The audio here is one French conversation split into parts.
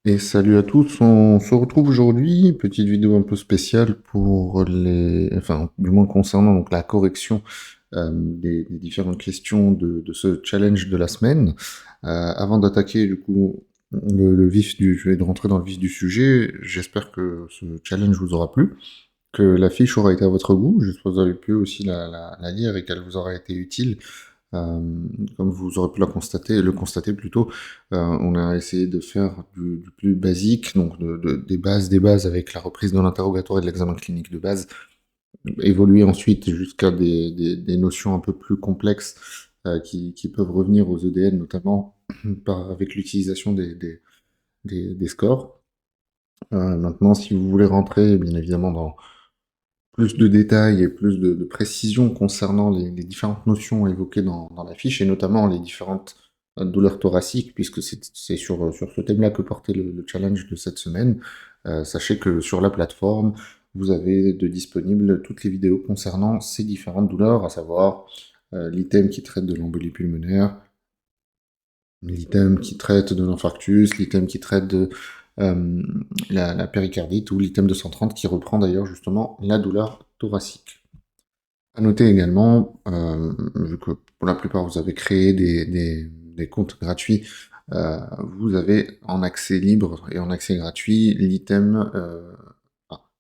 Et salut à tous, on se retrouve aujourd'hui, petite vidéo un peu spéciale pour enfin, du moins concernant donc la correction des différentes questions de ce challenge de la semaine. Avant d'attaquer du coup je vais rentrer dans le vif du sujet, j'espère que ce challenge vous aura plu, que la fiche aura été à votre goût, j'espère que vous avez pu aussi la lire et qu'elle vous aura été utile. Euh, Comme vous aurez pu le constater plutôt, on a essayé de faire du plus basique, donc des bases avec la reprise de l'interrogatoire et de l'examen clinique de base, évoluer ensuite jusqu'à des notions un peu plus complexes qui peuvent revenir aux EDN, notamment avec l'utilisation des scores. Maintenant, si vous voulez rentrer, bien évidemment, dans plus de détails et plus de précision concernant les différentes notions évoquées dans la fiche, et notamment les différentes douleurs thoraciques, puisque c'est sur ce thème-là que portait le challenge de cette semaine. Sachez que sur la plateforme, vous avez de disponibles toutes les vidéos concernant ces différentes douleurs, à savoir l'item qui traite de l'embolie pulmonaire, l'item qui traite de l'infarctus, l'item qui traite de la péricardite, ou l'item 230 qui reprend d'ailleurs justement la douleur thoracique. À noter également, vu que pour la plupart vous avez créé des comptes gratuits, vous avez en accès libre et en accès gratuit l'item,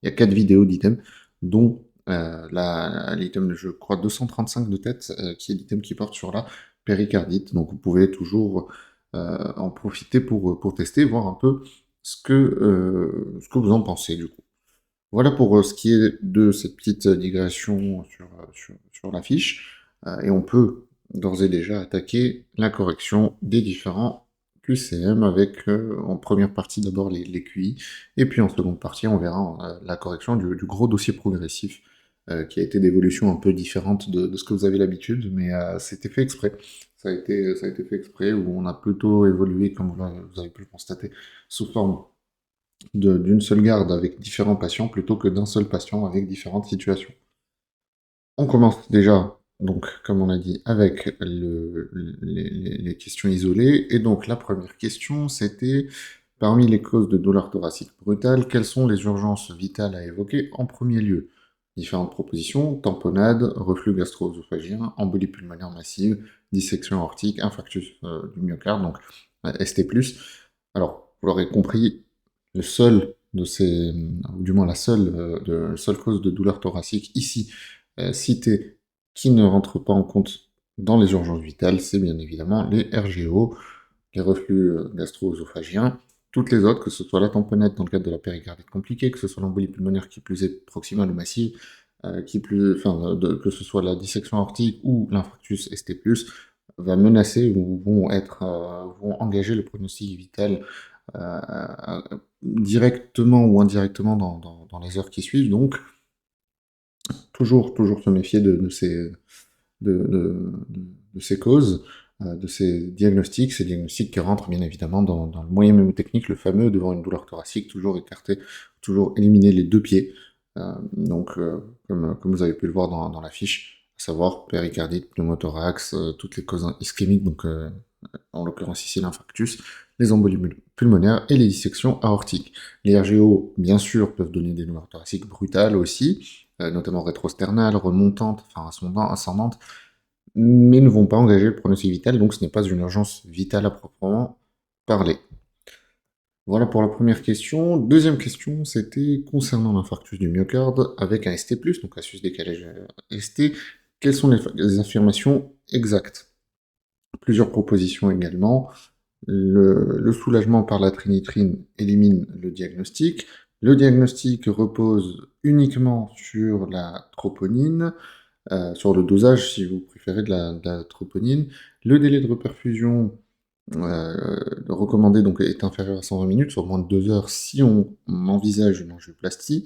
il y a 4 vidéos d'items, dont l'item, je crois, 235 de tête, qui est l'item qui porte sur la péricardite. Donc vous pouvez toujours en profiter pour tester, voir un peu ce que vous en pensez du coup. Voilà pour ce qui est de cette petite digression sur la fiche. Et on peut d'ores et déjà attaquer la correction des différents QCM avec en première partie d'abord les QI, et puis en seconde partie on verra la correction du gros dossier progressif qui a été d'évolution un peu différente de ce que vous avez l'habitude, mais c'était fait exprès. Ça a été fait exprès, où on a plutôt évolué, comme vous avez pu le constater, sous forme d'une seule garde avec différents patients plutôt que d'un seul patient avec différentes situations. On commence déjà, donc, comme on a dit, avec les questions isolées. Et donc, la première question, c'était, parmi les causes de douleur thoracique brutale, quelles sont les urgences vitales à évoquer en premier lieu? Différentes propositions: tamponnade, reflux gastro-œsophagien, embolie pulmonaire massive, dissection aortique, infarctus du myocarde, donc ST+. Alors, vous l'aurez compris, le seul de ces, ou du moins la seule cause de douleur thoracique ici citée qui ne rentre pas en compte dans les urgences vitales, c'est bien évidemment les RGO, les reflux gastro-œsophagiens. Toutes les autres, que ce soit la tamponnette dans le cadre de la péricardite compliquée, que ce soit l'embolie pulmonaire qui plus est proximale ou massive, que ce soit la dissection aortique ou l'infarctus ST+, va menacer ou vont engager le pronostic vital directement ou indirectement dans les heures qui suivent. Donc, toujours se méfier de ces causes, de ces diagnostics qui rentrent bien évidemment dans le moyen mnémotechnique, le fameux devant une douleur thoracique, toujours écarter, toujours éliminer les deux pieds. Comme vous avez pu le voir dans la fiche, à savoir péricardite, pneumothorax, toutes les causes ischémiques, donc en l'occurrence ici l'infarctus, les embolies pulmonaires et les dissections aortiques. Les RGO, bien sûr, peuvent donner des douleurs thoraciques brutales aussi, notamment rétrosternales, remontantes, enfin ascendantes, mais ne vont pas engager le pronostic vital, donc ce n'est pas une urgence vitale à proprement parler. Voilà pour la première question. Deuxième question, c'était concernant l'infarctus du myocarde avec un ST+, donc un sus décalage ST. Quelles sont les affirmations exactes? Plusieurs propositions également. Le soulagement par la trinitrine élimine le diagnostic. Le diagnostic repose uniquement sur la troponine, sur le dosage, si vous préférez, de la troponine. Le délai de reperfusion recommandé donc, est inférieur à 120 minutes, sur moins de 2 heures si on envisage une angioplastie.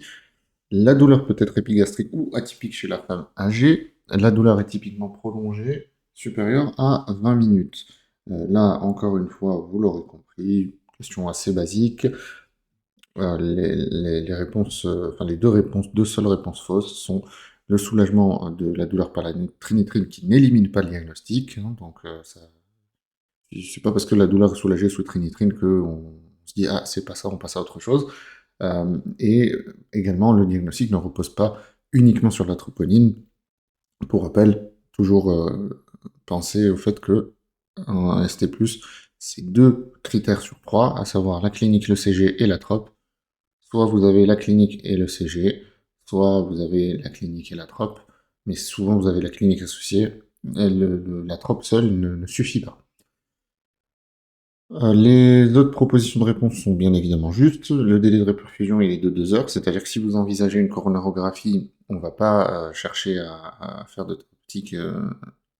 La douleur peut être épigastrique ou atypique chez la femme âgée. La douleur est typiquement prolongée, supérieure à 20 minutes. Là, encore une fois, vous l'aurez compris, question assez basique. Les réponses, enfin les deux seules réponses fausses sont le soulagement de la douleur par la trinitrine qui n'élimine pas le diagnostic, hein, donc c'est pas parce que la douleur est soulagée sous trinitrine que se dit: «Ah, c'est pas ça, on passe à autre chose». Et également, le diagnostic ne repose pas uniquement sur la troponine. Pour rappel, toujours penser au fait que un ST+, c'est 2 critères sur 3, à savoir la clinique, le CG et la trop. Soit vous avez la clinique et le CG, soit vous avez la clinique et la trop, mais souvent vous avez la clinique associée, et la trop seule ne suffit pas. Les autres propositions de réponse sont bien évidemment justes. Le délai de réperfusion, il est de 2 heures, c'est-à-dire que si vous envisagez une coronarographie, on ne va pas chercher à faire de tactiques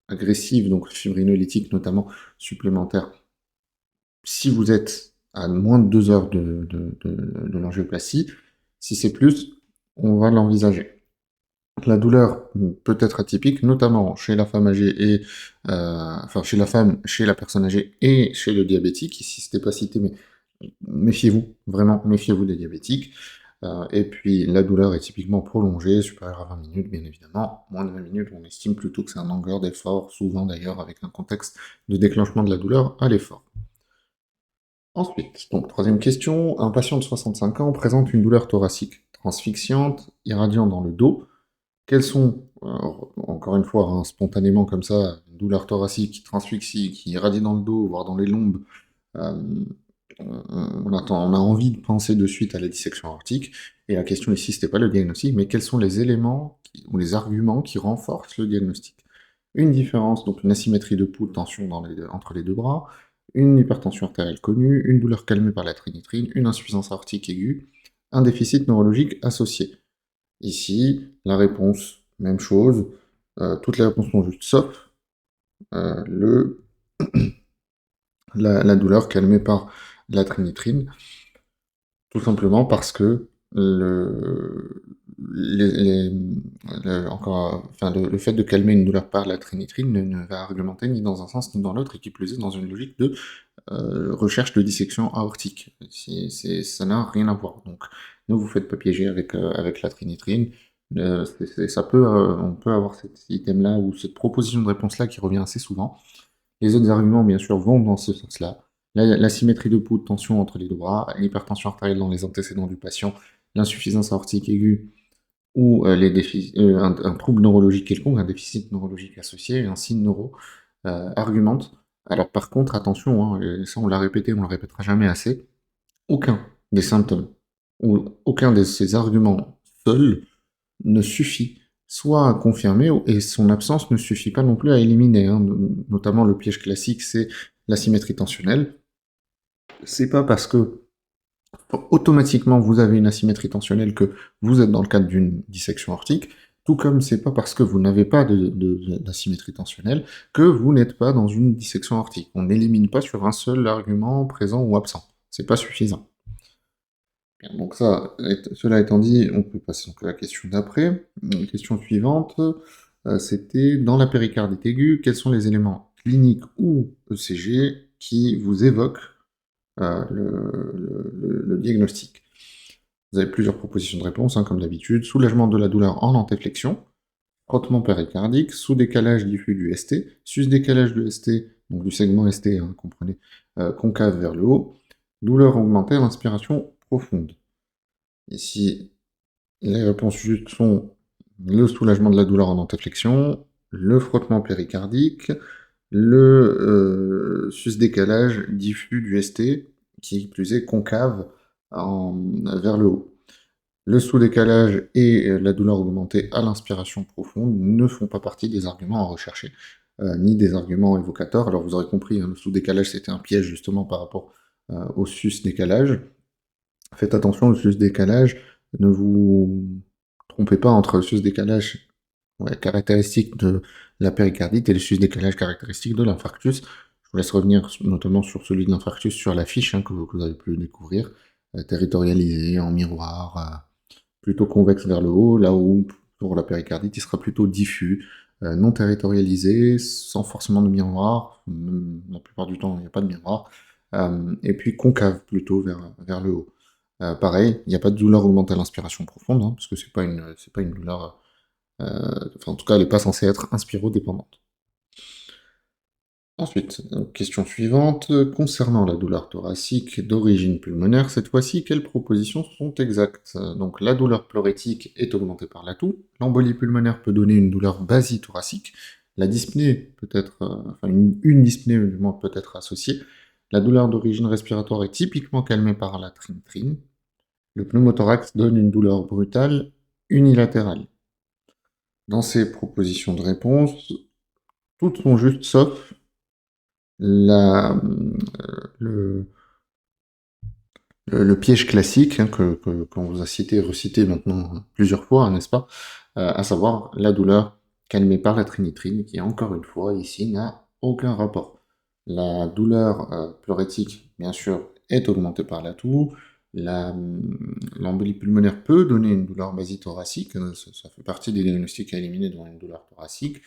agressives, donc fibrinolytiques notamment, supplémentaires. Si vous êtes à moins de 2 heures de l'angioplastie, si c'est plus, on va l'envisager. La douleur peut être atypique, notamment chez la femme âgée et enfin chez la femme, chez la personne âgée et chez le diabétique. Ici, c'était pas cité, mais méfiez-vous, vraiment, méfiez-vous des diabétiques. Et puis la douleur est typiquement prolongée, supérieure à 20 minutes, bien évidemment. Moins de 20 minutes, on estime plutôt que c'est un longueur d'effort, souvent d'ailleurs avec un contexte de déclenchement de la douleur à l'effort. Ensuite, donc troisième question, un patient de 65 ans présente une douleur thoracique transfixiante, irradiant dans le dos. Quelles sont, encore une fois, hein, spontanément comme ça, une douleur thoracique qui transfixie, qui irradie dans le dos, voire dans les lombes, on a envie de penser de suite à la dissection aortique, et la question ici, c'était pas le diagnostic, mais quels sont les éléments ou les arguments qui renforcent le diagnostic? Une différence, donc une asymétrie de pouls, de tension entre les deux bras, une hypertension artérielle connue, une douleur calmée par la trinitrine, une insuffisance aortique aiguë, un déficit neurologique associé. Ici, la réponse, même chose, toutes les réponses sont justes, sauf le la douleur calmée par la trinitrine, tout simplement parce que le les les enfin, le fait de calmer une douleur par la trinitrine ne va argumenter ni dans un sens ni dans l'autre, et qui plus est dans une logique de recherche de dissection aortique. Ça n'a rien à voir. Donc, ne vous faites pas piéger avec la trinitrine. On peut avoir cet item-là ou cette proposition de réponse-là qui revient assez souvent. Les autres arguments, bien sûr, vont dans ce sens-là. La symétrie de pouls, de tension entre les deux bras, l'hypertension artérielle dans les antécédents du patient, l'insuffisance aortique aiguë ou un trouble neurologique quelconque, un déficit neurologique associé, un signe neuro, argumente. Alors par contre, attention, hein, et ça on l'a répété, on le répétera jamais assez, aucun des symptômes ou aucun de ces arguments seuls ne suffit soit à confirmer, et son absence ne suffit pas non plus à éliminer, hein. Notamment le piège classique, c'est l'asymétrie tensionnelle. C'est pas parce que automatiquement vous avez une asymétrie tensionnelle que vous êtes dans le cadre d'une dissection aortique, tout comme c'est pas parce que vous n'avez pas d'asymétrie tensionnelle que vous n'êtes pas dans une dissection aortique. On n'élimine pas sur un seul argument présent ou absent. C'est pas suffisant. Bien, donc cela étant dit, on peut passer donc à la question d'après. La question suivante, c'était dans la péricardite aiguë, quels sont les éléments cliniques ou ECG qui vous évoquent le diagnostic? Vous avez plusieurs propositions de réponse, hein, comme d'habitude. Soulagement de la douleur en antéflexion, frottement péricardique, sous-décalage diffus du ST, sus-décalage du ST, donc du segment ST, hein, comprenez, concave vers le haut, douleur augmentée à l'inspiration profonde. Ici, les réponses justes sont le soulagement de la douleur en antéflexion, le frottement péricardique, le sus-décalage diffus du ST, qui plus est concave vers le haut. Le sous-décalage et la douleur augmentée à l'inspiration profonde ne font pas partie des arguments à rechercher, ni des arguments évocateurs. Alors vous aurez compris, hein, le sous-décalage c'était un piège justement par rapport au sus-décalage. Faites attention, le sus-décalage, ne vous trompez pas entre le sus-décalage caractéristique de la péricardite et le sus-décalage caractéristique de l'infarctus. Je vous laisse revenir notamment sur celui de l'infarctus sur la fiche, hein, que vous avez pu découvrir, territorialisé, en miroir, plutôt convexe vers le haut, là où pour la péricardite, il sera plutôt diffus, non territorialisé, sans forcément de miroir, la plupart du temps il n'y a pas de miroir, et puis concave plutôt vers le haut. Pareil, il n'y a pas de douleur augmentée à l'inspiration profonde, hein, parce que c'est pas une douleur, enfin en tout cas elle n'est pas censée être inspiro-dépendante. Ensuite, question suivante, concernant la douleur thoracique d'origine pulmonaire, cette fois-ci, quelles propositions sont exactes? Donc la douleur pleurétique est augmentée par la toux, l'embolie pulmonaire peut donner une douleur basithoracique, la dyspnée peut être, enfin une dyspnée du moins peut être associée, la douleur d'origine respiratoire est typiquement calmée par la trinitrine, le pneumothorax donne une douleur brutale unilatérale. Dans ces propositions de réponse, toutes sont justes sauf la, le, le piège classique, hein, qu'on vous a cité et recité maintenant plusieurs fois, hein, n'est-ce pas? À savoir la douleur calmée par la trinitrine, qui encore une fois ici n'a aucun rapport. La douleur pleurétique, bien sûr, est augmentée par la toux. L'embolie pulmonaire peut donner une douleur basithoracique, ça fait partie des diagnostics à éliminer dans une douleur thoracique.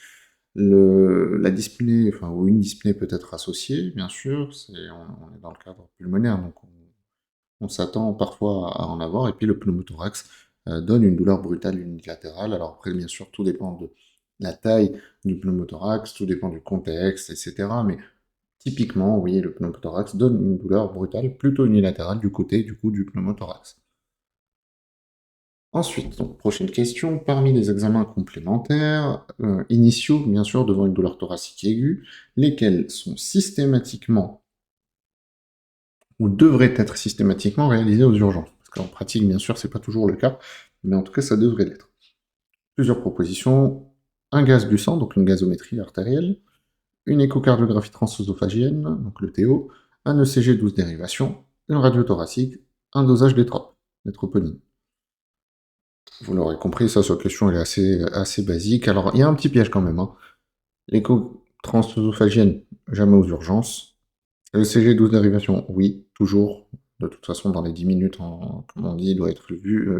La dyspnée, enfin, ou une dyspnée peut être associée, bien sûr, on est dans le cadre pulmonaire, donc on s'attend parfois à en avoir, et puis le pneumothorax donne une douleur brutale unilatérale. Alors après, bien sûr, tout dépend de la taille du pneumothorax, tout dépend du contexte, etc. Mais typiquement, oui, le pneumothorax donne une douleur brutale plutôt unilatérale du côté du coup du pneumothorax. Ensuite, donc, prochaine question, parmi les examens complémentaires, initiaux, bien sûr, devant une douleur thoracique aiguë, lesquels sont systématiquement ou devraient être systématiquement réalisés aux urgences? Parce qu'en pratique, bien sûr, c'est pas toujours le cas, mais en tout cas, ça devrait l'être. Plusieurs propositions, un gaz du sang, donc une gazométrie artérielle, une échocardiographie transœsophagienne, donc le TO, un ECG 12 dérivation, une radio thoracique, un dosage des troponines. Vous l'aurez compris, ça, cette question elle est assez basique. Alors, il y a un petit piège quand même, hein. L'écho transœsophagienne, jamais aux urgences. Le CG 12 dérivation, oui, toujours. De toute façon, dans les 10 minutes, comme on dit, il doit être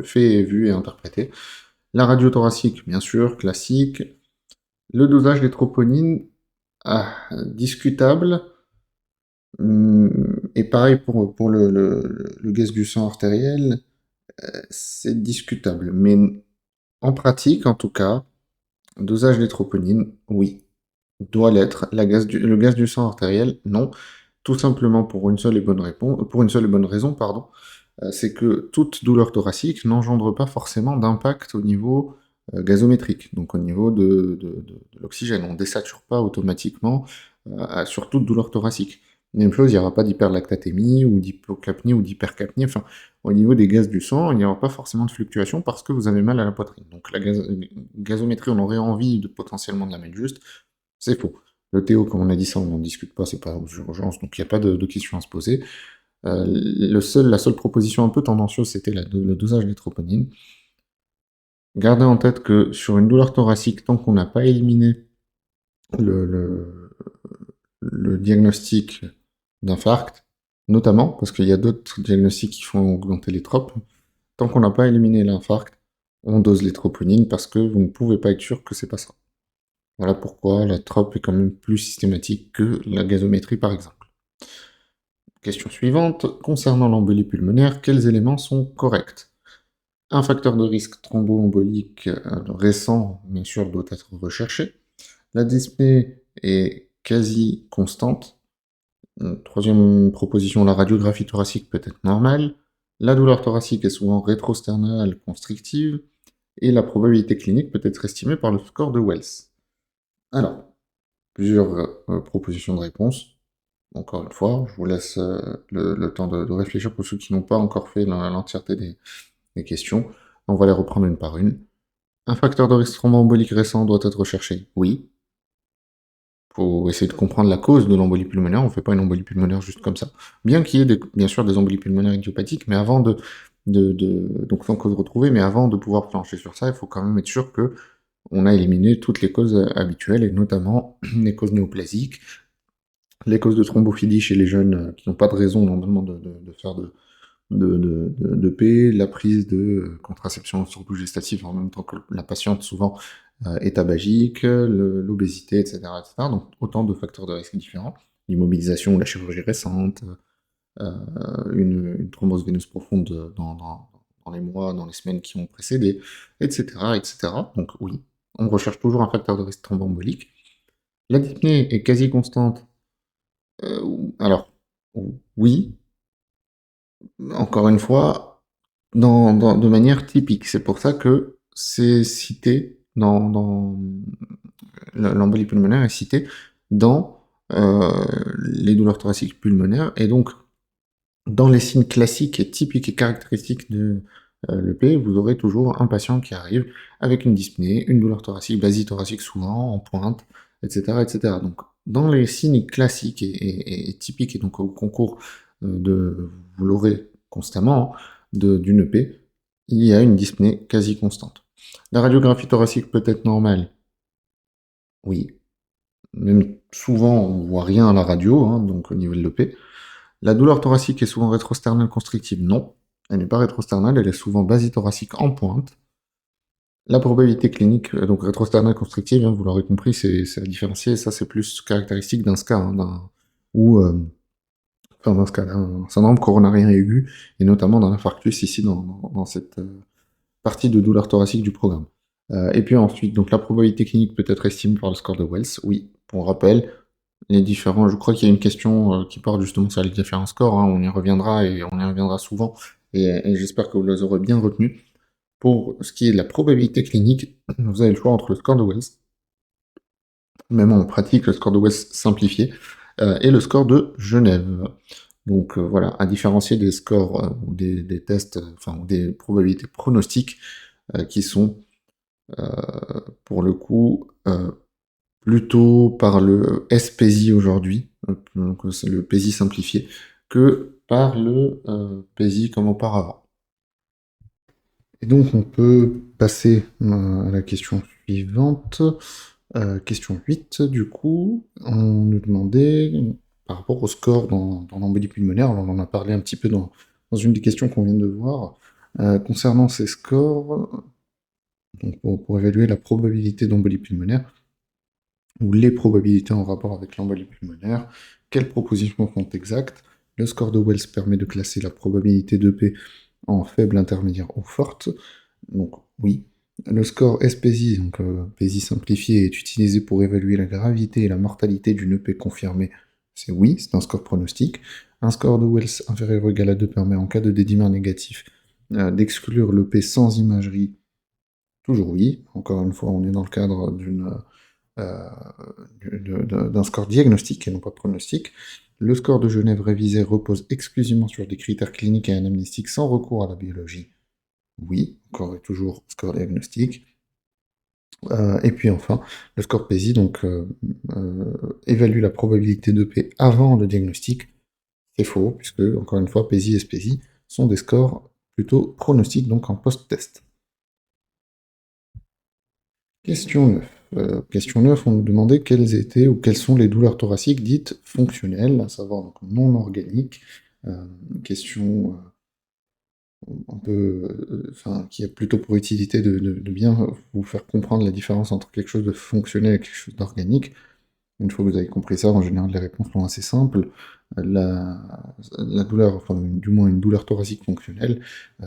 fait, vu et interprété. La radio thoracique, bien sûr, classique. Le dosage des troponines, discutable. Et pareil pour le gaz du sang artériel, c'est discutable. Mais en pratique, en tout cas, dosage des troponines, oui, doit l'être. Le gaz du sang artériel, non. Tout simplement pour une seule et bonne raison, pardon, c'est que toute douleur thoracique n'engendre pas forcément d'impact au niveau gazométrique, donc au niveau de l'oxygène. On ne désature pas automatiquement sur toute douleur thoracique. Même chose, il n'y aura pas d'hyperlactatémie ou d'hypocapnie ou d'hypercapnie. Enfin, au niveau des gaz du sang, il n'y aura pas forcément de fluctuation parce que vous avez mal à la poitrine. Donc la gazométrie, on aurait envie potentiellement de la mettre juste. C'est faux. Le Théo, comme on a dit ça, on n'en discute pas, c'est pas aux urgences, donc il n'y a pas de questions à se poser. La seule proposition un peu tendancieuse, c'était le dosage des troponines. Gardez en tête que sur une douleur thoracique, tant qu'on n'a pas éliminé le diagnostic d'infarct, notamment, parce qu'il y a d'autres diagnostics qui font augmenter les tropes, tant qu'on n'a pas éliminé l'infarct, on dose les troponines parce que vous ne pouvez pas être sûr que c'est pas ça. Voilà pourquoi la trope est quand même plus systématique que la gazométrie, par exemple. Question suivante, concernant l'embolie pulmonaire, quels éléments sont corrects? Un facteur de risque thromboembolique récent, bien sûr, doit être recherché. La dyspnée est quasi constante. Troisième proposition, la radiographie thoracique peut être normale. La douleur thoracique est souvent rétrosternale constrictive. Et la probabilité clinique peut être estimée par le score de Wells. Alors, plusieurs propositions de réponse. Encore une fois, je vous laisse le temps de réfléchir pour ceux qui n'ont pas encore fait l'entièreté des questions. On va les reprendre une par une. Un facteur de risque thromboembolique récent doit être recherché? Oui. Faut essayer de comprendre la cause de l'embolie pulmonaire. On ne fait pas une embolie pulmonaire juste comme ça. Bien qu'il y ait bien sûr des embolies pulmonaires idiopathiques, mais avant donc sans cause retrouvée, mais avant de pouvoir plancher sur ça, il faut quand même être sûr que on a éliminé toutes les causes habituelles, et notamment les causes néoplasiques, les causes de thrombophilie chez les jeunes qui n'ont pas de raison normalement de faire de P, la prise de contraception gestative en même temps que la patiente souvent est tabagique, l'obésité, etc., etc. Donc autant de facteurs de risque différents. L'immobilisation ou la chirurgie récente, une thrombose veineuse profonde dans les mois, dans les semaines qui ont précédé, etc., etc. Donc oui, on recherche toujours un facteur de risque thromboembolique. La dyspnée est quasi constante Alors, oui, encore une fois, de manière typique. C'est pour ça que c'est cité l'embolie pulmonaire est cité dans les douleurs thoraciques pulmonaires, et donc dans les signes classiques et typiques et caractéristiques de l'EP, vous aurez toujours un patient qui arrive avec une dyspnée, une douleur thoracique, basie-thoracique souvent, en pointe, etc., etc. Donc, dans les signes classiques et typiques, et donc au concours vous l'aurez constamment, d'une EP, il y a une dyspnée quasi constante. La radiographie thoracique peut être normale, oui. Même souvent, on voit rien à la radio, hein, donc au niveau de l'EP. La douleur thoracique est souvent rétrosternale constrictive, non. Elle n'est pas rétrosternale, elle est souvent basithoracique en pointe. La probabilité clinique, donc rétrosternale constrictive, hein, vous l'aurez compris, c'est à différencier, ça c'est plus caractéristique d'un SCA, hein, d'un SCA, d'un syndrome coronarien aigu, et notamment d'un infarctus ici dans cette partie de douleur thoracique du programme. Et puis ensuite, donc la probabilité clinique peut être estimée par le score de Wells, oui, pour rappel, les différents, je crois qu'il y a une question qui porte justement sur les différents scores, hein, on y reviendra et on y reviendra souvent, et j'espère que vous les aurez bien retenus. Pour ce qui est de la probabilité clinique, vous avez le choix entre le score de Wells, même en pratique le score de Wells simplifié, et le score de Genève. Donc voilà, à différencier des scores ou des tests, enfin ou des probabilités pronostiques qui sont pour le coup plutôt par le SPSI aujourd'hui, donc c'est le PESI simplifié, que par le PESI comme auparavant. Et donc on peut passer à la question suivante. Question 8, du coup, on nous demandait, par rapport au score dans l'embolie pulmonaire, on en a parlé un petit peu dans une des questions qu'on vient de voir, concernant ces scores, donc pour évaluer la probabilité d'embolie pulmonaire, ou les probabilités en rapport avec l'embolie pulmonaire, quelles propositions sont exactes. Le score de Wells permet de classer la probabilité d'EP en faible, intermédiaire ou forte, donc oui. Le score SPSI, donc PSI simplifié, est utilisé pour évaluer la gravité et la mortalité d'une EP confirmée, c'est oui, c'est un score pronostic. Un score de Wells inférieur ou égal à 2 permet, en cas de dédimer négatif, d'exclure l'EP sans imagerie, toujours oui. Encore une fois, on est dans le cadre euh, d'un score diagnostique et non pas pronostic. Le score de Genève révisé repose exclusivement sur des critères cliniques et anamnéstiques sans recours à la biologie. Oui, encore et toujours score diagnostique. Et puis enfin, le score PESI donc, évalue la probabilité de P avant le diagnostic. C'est faux, puisque, encore une fois, PESI et SPESI sont des scores plutôt pronostiques, donc en post-test. Question 9. Question 9, on nous demandait quelles étaient ou quelles sont les douleurs thoraciques dites fonctionnelles, à savoir donc non organiques. Question un peu, enfin, qui a plutôt pour utilité de bien vous faire comprendre la différence entre quelque chose de fonctionnel et quelque chose d'organique. Une fois que vous avez compris ça, en général, les réponses sont assez simples. La, la douleur, enfin, du moins une douleur thoracique fonctionnelle,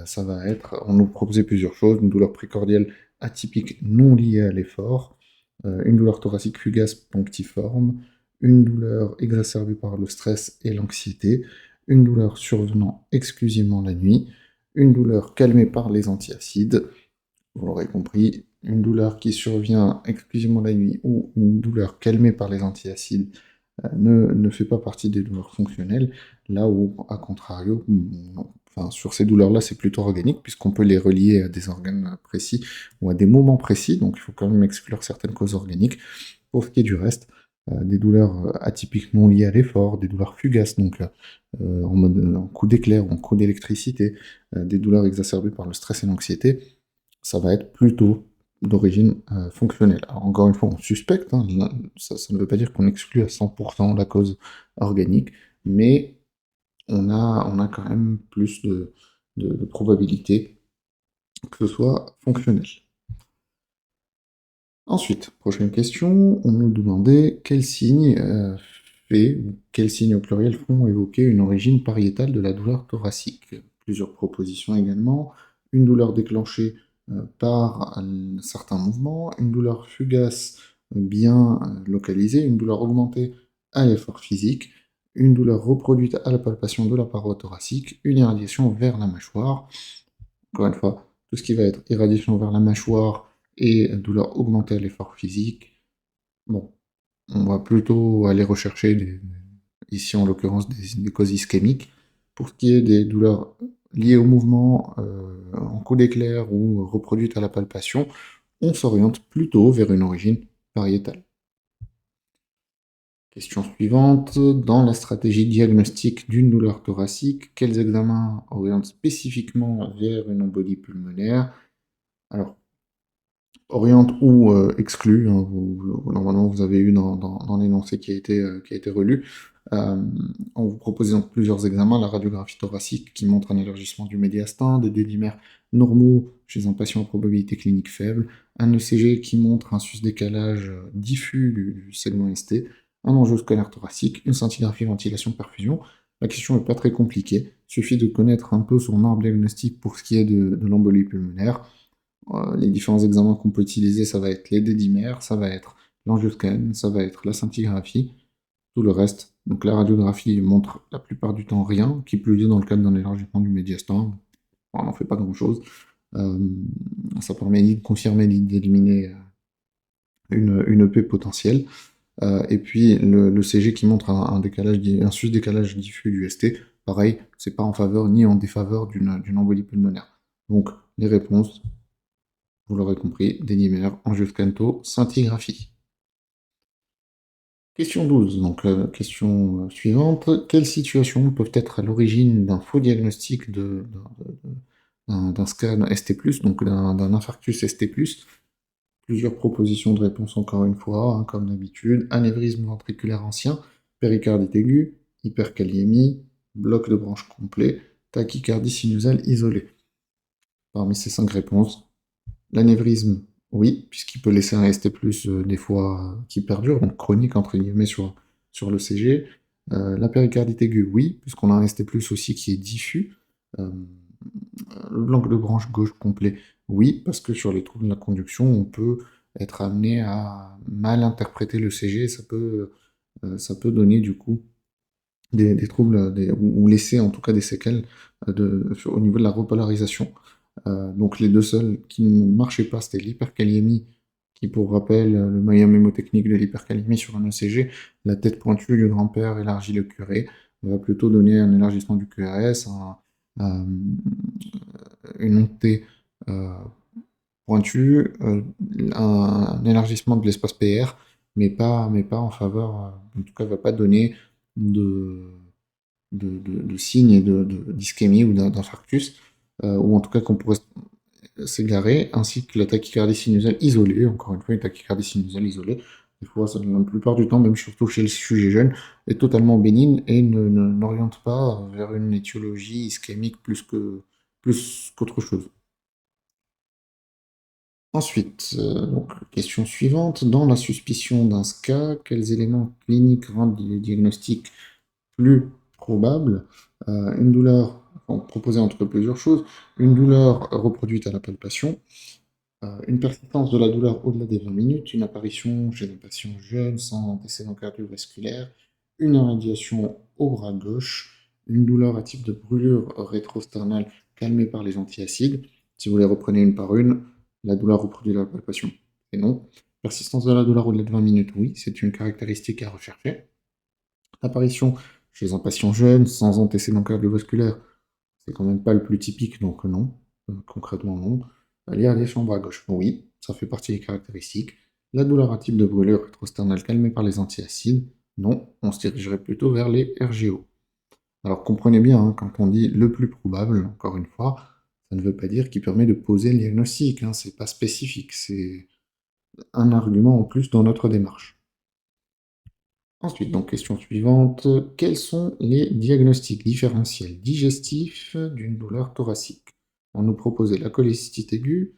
ça va être, on nous proposait plusieurs choses, une douleur précordiale atypique non liée à l'effort, une douleur thoracique fugace punctiforme, une douleur exacerbée par le stress et l'anxiété, une douleur survenant exclusivement la nuit, une douleur calmée par les antiacides, vous l'aurez compris, une douleur qui survient exclusivement la nuit ou une douleur calmée par les antiacides ne fait pas partie des douleurs fonctionnelles, là où, à contrario, non. Enfin, sur ces douleurs-là, c'est plutôt organique, puisqu'on peut les relier à des organes précis ou à des moments précis, donc il faut quand même exclure certaines causes organiques. Pour ce qui est du reste, des douleurs atypiques non liées à l'effort, des douleurs fugaces, donc en coup d'éclair ou en coup d'électricité, des douleurs exacerbées par le stress et l'anxiété, ça va être plutôt d'origine fonctionnelle. Alors encore une fois, on suspecte, hein, ça ne veut pas dire qu'on exclut à 100% la cause organique, mais on a quand même plus de probabilité que ce soit fonctionnel. Ensuite, prochaine question, on nous demandait quel signe fait, ou quels signes au pluriel font évoquer une origine pariétale de la douleur thoracique. Plusieurs propositions également. Une douleur déclenchée par certains mouvements, une douleur fugace bien localisée, une douleur augmentée à l'effort physique, une douleur reproduite à la palpation de la paroi thoracique, une irradiation vers la mâchoire. Encore une fois, tout ce qui va être irradiation vers la mâchoire et douleur augmentée à l'effort physique, bon, on va plutôt aller rechercher, ici en l'occurrence, des causes ischémiques. Pour ce qui est des douleurs liées au mouvement, en coup d'éclair ou reproduites à la palpation, on s'oriente plutôt vers une origine pariétale. Question suivante. Dans la stratégie diagnostique d'une douleur thoracique, quels examens orientent spécifiquement vers une embolie pulmonaire? Alors, oriente ou exclut, hein, normalement vous avez eu dans l'énoncé qui a été relu. On vous propose donc plusieurs examens, la radiographie thoracique qui montre un élargissement du médiastin, des dédimères normaux chez un patient à probabilité clinique faible, un ECG qui montre un sus-décalage diffus du segment ST, un enjeu scalaire thoracique, une scintigraphie ventilation-perfusion. La question n'est pas très compliquée, il suffit de connaître un peu son arbre diagnostique pour ce qui est de l'embolie pulmonaire. Les différents examens qu'on peut utiliser, ça va être les dédimères, ça va être l'angioscan, ça va être la scintigraphie, tout le reste. Donc la radiographie montre la plupart du temps rien, qui plus est dans le cadre d'un élargissement du médiastin, on n'en fait pas grand-chose. Ça permet ni de confirmer ni d'éliminer une EP potentielle. Et puis le CG qui montre un sus-décalage diffus du ST, pareil, c'est pas en faveur ni en défaveur d'une embolie pulmonaire. Donc les réponses, vous l'aurez compris, dédimère, angioscanto, scintigraphie. Question 12, donc question suivante. Quelles situations peuvent être à l'origine d'un faux diagnostic d'un scan ST+, donc d'un infarctus ST+? Plusieurs propositions de réponse encore une fois, hein, comme d'habitude. Anévrisme ventriculaire ancien, péricardite aiguë, hyperkaliémie, bloc de branche complet, tachycardie sinusale isolée. Parmi ces 5 réponses, l'anévrisme, oui, puisqu'il peut laisser un ST+, des fois, qui perdure, donc chronique, entre guillemets, sur le CG. La péricardite aiguë, oui, puisqu'on a un ST+, aussi qui est diffus. Le blanc de branche gauche complet, oui, parce que sur les troubles de la conduction, on peut être amené à mal interpréter le CG, et ça peut donner, du coup, des troubles, ou laisser, en tout cas, des séquelles au niveau de la repolarisation. Donc les deux seuls qui ne marchaient pas, c'était l'hyperkaliémie, qui pour rappel, le moyen mémotechnique de l'hyperkaliémie sur un ECG, la tête pointue du grand-père élargit le curé, va plutôt donner un élargissement du QRS, une montée pointue, un élargissement de l'espace PR, mais pas en faveur, en tout cas va pas donner de signes d'ischémie ou d'infarctus, ou en tout cas qu'on pourrait s'égarer, ainsi que la tachycardie sinusale isolée, encore une fois une tachycardie sinusale isolée, des fois, la plupart du temps, même surtout chez le sujet jeune, est totalement bénigne et n'oriente pas vers une étiologie ischémique plus qu'autre chose. Ensuite, donc, question suivante, dans la suspicion d'un SCA, quels éléments cliniques rendent le diagnostic plus probable? Une douleur, proposée entre plusieurs choses, une douleur reproduite à la palpation, une persistance de la douleur au-delà des 20 minutes, une apparition chez un patient jeune sans antécédent cardiovasculaire, une irradiation au bras gauche, une douleur à type de brûlure rétrosternale calmée par les antiacides. Si vous les reprenez une par une, la douleur reproduite à la palpation, et non. Persistance de la douleur au-delà de 20 minutes, oui, c'est une caractéristique à rechercher. Apparition chez un patient jeune sans antécédent cardiovasculaire, c'est quand même pas le plus typique, donc non, concrètement non. L'irradiation bras gauche, oui, ça fait partie des caractéristiques. La douleur à type de brûlure rétrosternale calmée par les antiacides, non, on se dirigerait plutôt vers les RGO. Alors comprenez bien, hein, quand on dit le plus probable, encore une fois, ça ne veut pas dire qu'il permet de poser le diagnostic, hein, c'est pas spécifique, c'est un argument en plus dans notre démarche. Ensuite, donc question suivante, quels sont les diagnostics différentiels digestifs d'une douleur thoracique? On nous proposait la cholécystite aiguë,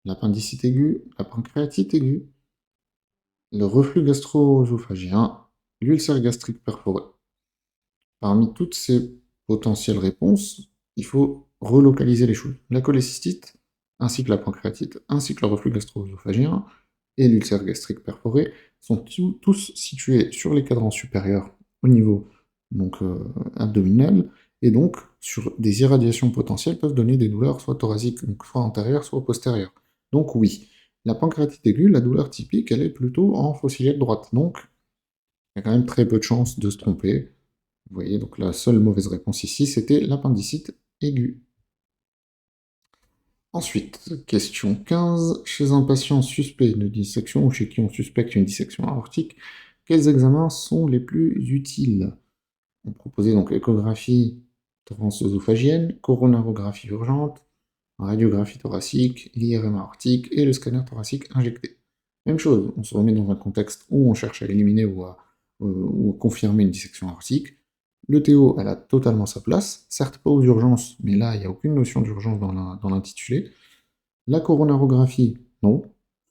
l'appendicite aiguë, la pancréatite aiguë, le reflux gastro-œsophagien, l'ulcère gastrique perforé. Parmi toutes ces potentielles réponses, il faut relocaliser les choses. La cholécystite, ainsi que la pancréatite, ainsi que le reflux gastro-œsophagien et l'ulcère gastrique perforé sont tous situés sur les cadrans supérieurs au niveau donc abdominales, et donc sur des irradiations potentielles peuvent donner des douleurs soit thoraciques, donc soit antérieures, soit postérieures. Donc oui, la pancréatite aiguë, la douleur typique, elle est plutôt en fossilière droite, donc il y a quand même très peu de chances de se tromper. Vous voyez, donc la seule mauvaise réponse ici, c'était l'appendicite aiguë. Ensuite, question 15. Chez un patient suspect de dissection ou chez qui on suspecte une dissection aortique, quels examens sont les plus utiles? On proposait donc échographie transœsophagienne, coronarographie urgente, radiographie thoracique, l'IRM aortique et le scanner thoracique injecté. Même chose, on se remet dans un contexte où on cherche à éliminer ou à confirmer une dissection aortique. Le TO, elle a totalement sa place, certes pas aux urgences, mais là, il n'y a aucune notion d'urgence dans l'intitulé. La coronarographie, non,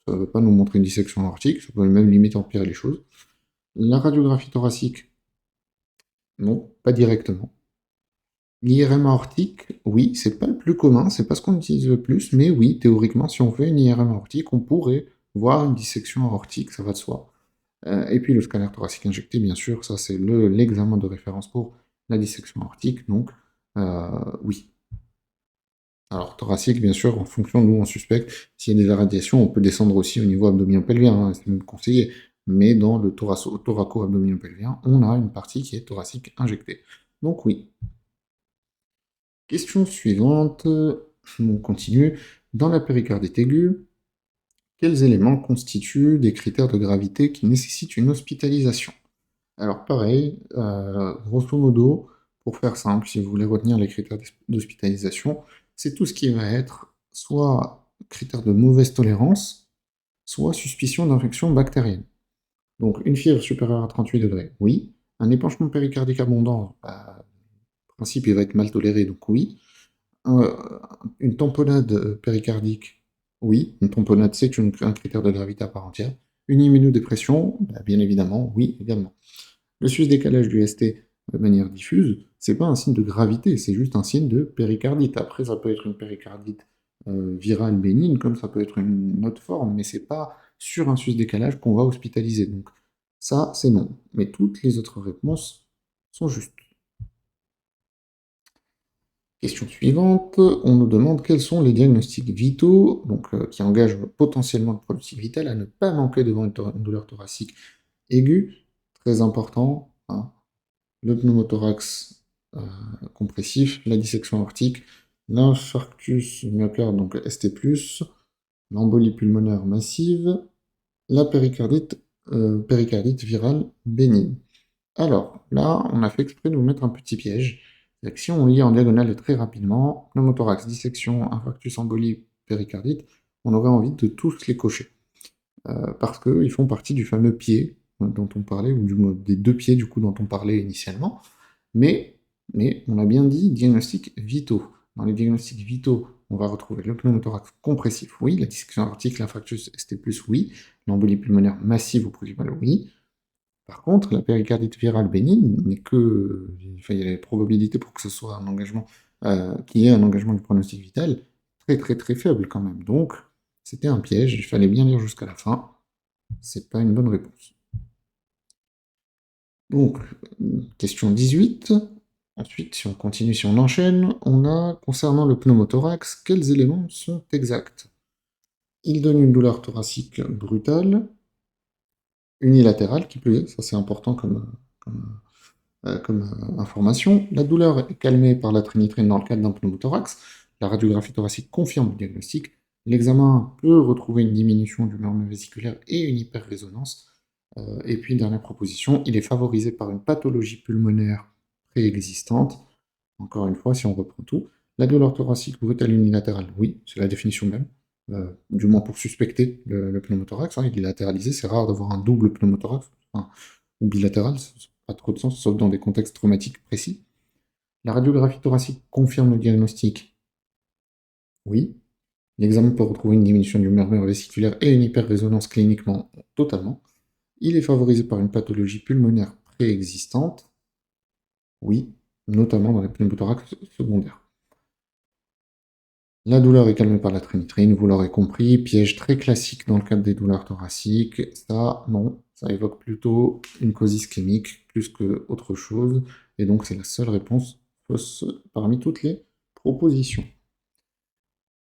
ça ne veut pas nous montrer une dissection aortique, ça peut même limite empirer les choses. La radiographie thoracique, non, pas directement. L'IRM aortique, oui, c'est pas le plus commun, c'est pas ce qu'on utilise le plus, mais oui, théoriquement, si on fait une IRM aortique, on pourrait voir une dissection aortique, ça va de soi. Et puis le scanner thoracique injecté, bien sûr, ça c'est l'examen de référence pour la dissection aortique, donc oui. Alors thoracique, bien sûr, en fonction d'où on suspecte, s'il y a des irradiations, on peut descendre aussi au niveau abdominopelvien, hein, c'est même conseillé, mais dans le thoraco-abdominopelvien, on a une partie qui est thoracique injectée. Donc oui. Question suivante, on continue. Dans la péricardite aiguë, quels éléments constituent des critères de gravité qui nécessitent une hospitalisation? Alors pareil, grosso modo, pour faire simple, si vous voulez retenir les critères d'hospitalisation, c'est tout ce qui va être soit critère de mauvaise tolérance, soit suspicion d'infection bactérienne. Donc une fièvre supérieure à 38 degrés, oui. Un épanchement péricardique abondant, bah, en principe il va être mal toléré, donc oui. Une tamponnade péricardique, oui. Une tamponnade, c'est un critère de gravité à part entière. Une immunodépression, bah, bien évidemment, oui, également. Le sus-décalage du ST de manière diffuse, c'est pas un signe de gravité, c'est juste un signe de péricardite. Après, ça peut être une péricardite virale bénigne, comme ça peut être une autre forme, mais c'est pas sur un sus-décalage qu'on va hospitaliser. Donc ça, c'est non. Mais toutes les autres réponses sont justes. Question suivante, on nous demande quels sont les diagnostics vitaux, donc, qui engagent potentiellement le pronostic vital à ne pas manquer devant une douleur thoracique aiguë, très important, hein. Le pneumothorax compressif, la dissection aortique, l'infarctus myocarde, donc ST+, l'embolie pulmonaire massive, la péricardite virale bénigne. Alors, là, on a fait exprès de vous mettre un petit piège. C'est que si on lit en diagonale et très rapidement, pneumothorax, dissection, infarctus, embolie, péricardite, on aurait envie de tous les cocher. Parce qu'ils font partie du fameux pied dont on parlait, ou des deux pieds du coup dont on parlait initialement. Mais on a bien dit diagnostics vitaux. Dans les diagnostics vitaux, on va retrouver le pneumothorax compressif, oui, la dissection aortique, l'infarctus ST+, oui, l'embolie pulmonaire massive ou proximale, oui. Par contre, la péricardite virale bénigne n'est que, enfin, il y a les probabilités pour que ce soit un engagement, qu'il y ait un engagement du pronostic vital, très très très faible quand même. Donc, c'était un piège, il fallait bien lire jusqu'à la fin. C'est pas une bonne réponse. Donc, question 18. Ensuite, si on continue, si on enchaîne, on a, concernant le pneumothorax, quels éléments sont exacts? Il donne une douleur thoracique brutale, unilatérale qui plus est, ça c'est important comme information. La douleur est calmée par la trinitrine dans le cadre d'un pneumothorax. La radiographie thoracique confirme le diagnostic. L'examen peut retrouver une diminution du murmure vésiculaire et une hyperrésonance. Et puis, dernière proposition, il est favorisé par une pathologie pulmonaire préexistante. Encore une fois, si on reprend tout, la douleur thoracique brutale unilatérale, oui, c'est la définition même, du moins pour suspecter le pneumothorax. Hein, il est latéralisé, c'est rare d'avoir un double pneumothorax, enfin, ou bilatéral, ça n'a pas trop de sens, sauf dans des contextes traumatiques précis. La radiographie thoracique confirme le diagnostic, oui. L'examen peut retrouver une diminution du murmure vésiculaire et une hyperrésonance cliniquement, totalement. Il est favorisé par une pathologie pulmonaire préexistante, oui, notamment dans les pneumothorax secondaires. La douleur est calmée par la trinitrine, vous l'aurez compris, piège très classique dans le cadre des douleurs thoraciques. Ça, non, ça évoque plutôt une cause ischémique plus que autre chose. et donc c'est la seule réponse fausse parmi toutes les propositions.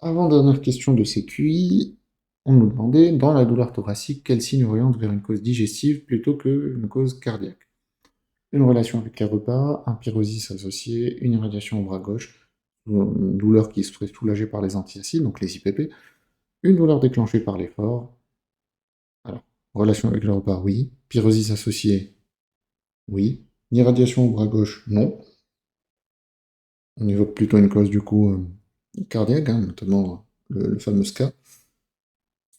Avant-dernière question de CQI, on nous demandait, dans la douleur thoracique, quel signe oriente vers une cause digestive plutôt qu'une cause cardiaque? Une relation avec les repas, un pyrosis associé, une irradiation au bras gauche, une douleur qui serait soulagée par les antiacides, donc les IPP, une douleur déclenchée par l'effort. Alors, relation avec le repas, oui. Pyrosis associée, oui. Irradiation au bras gauche, non. On évoque plutôt une cause du coup cardiaque, hein, notamment le fameux SCA.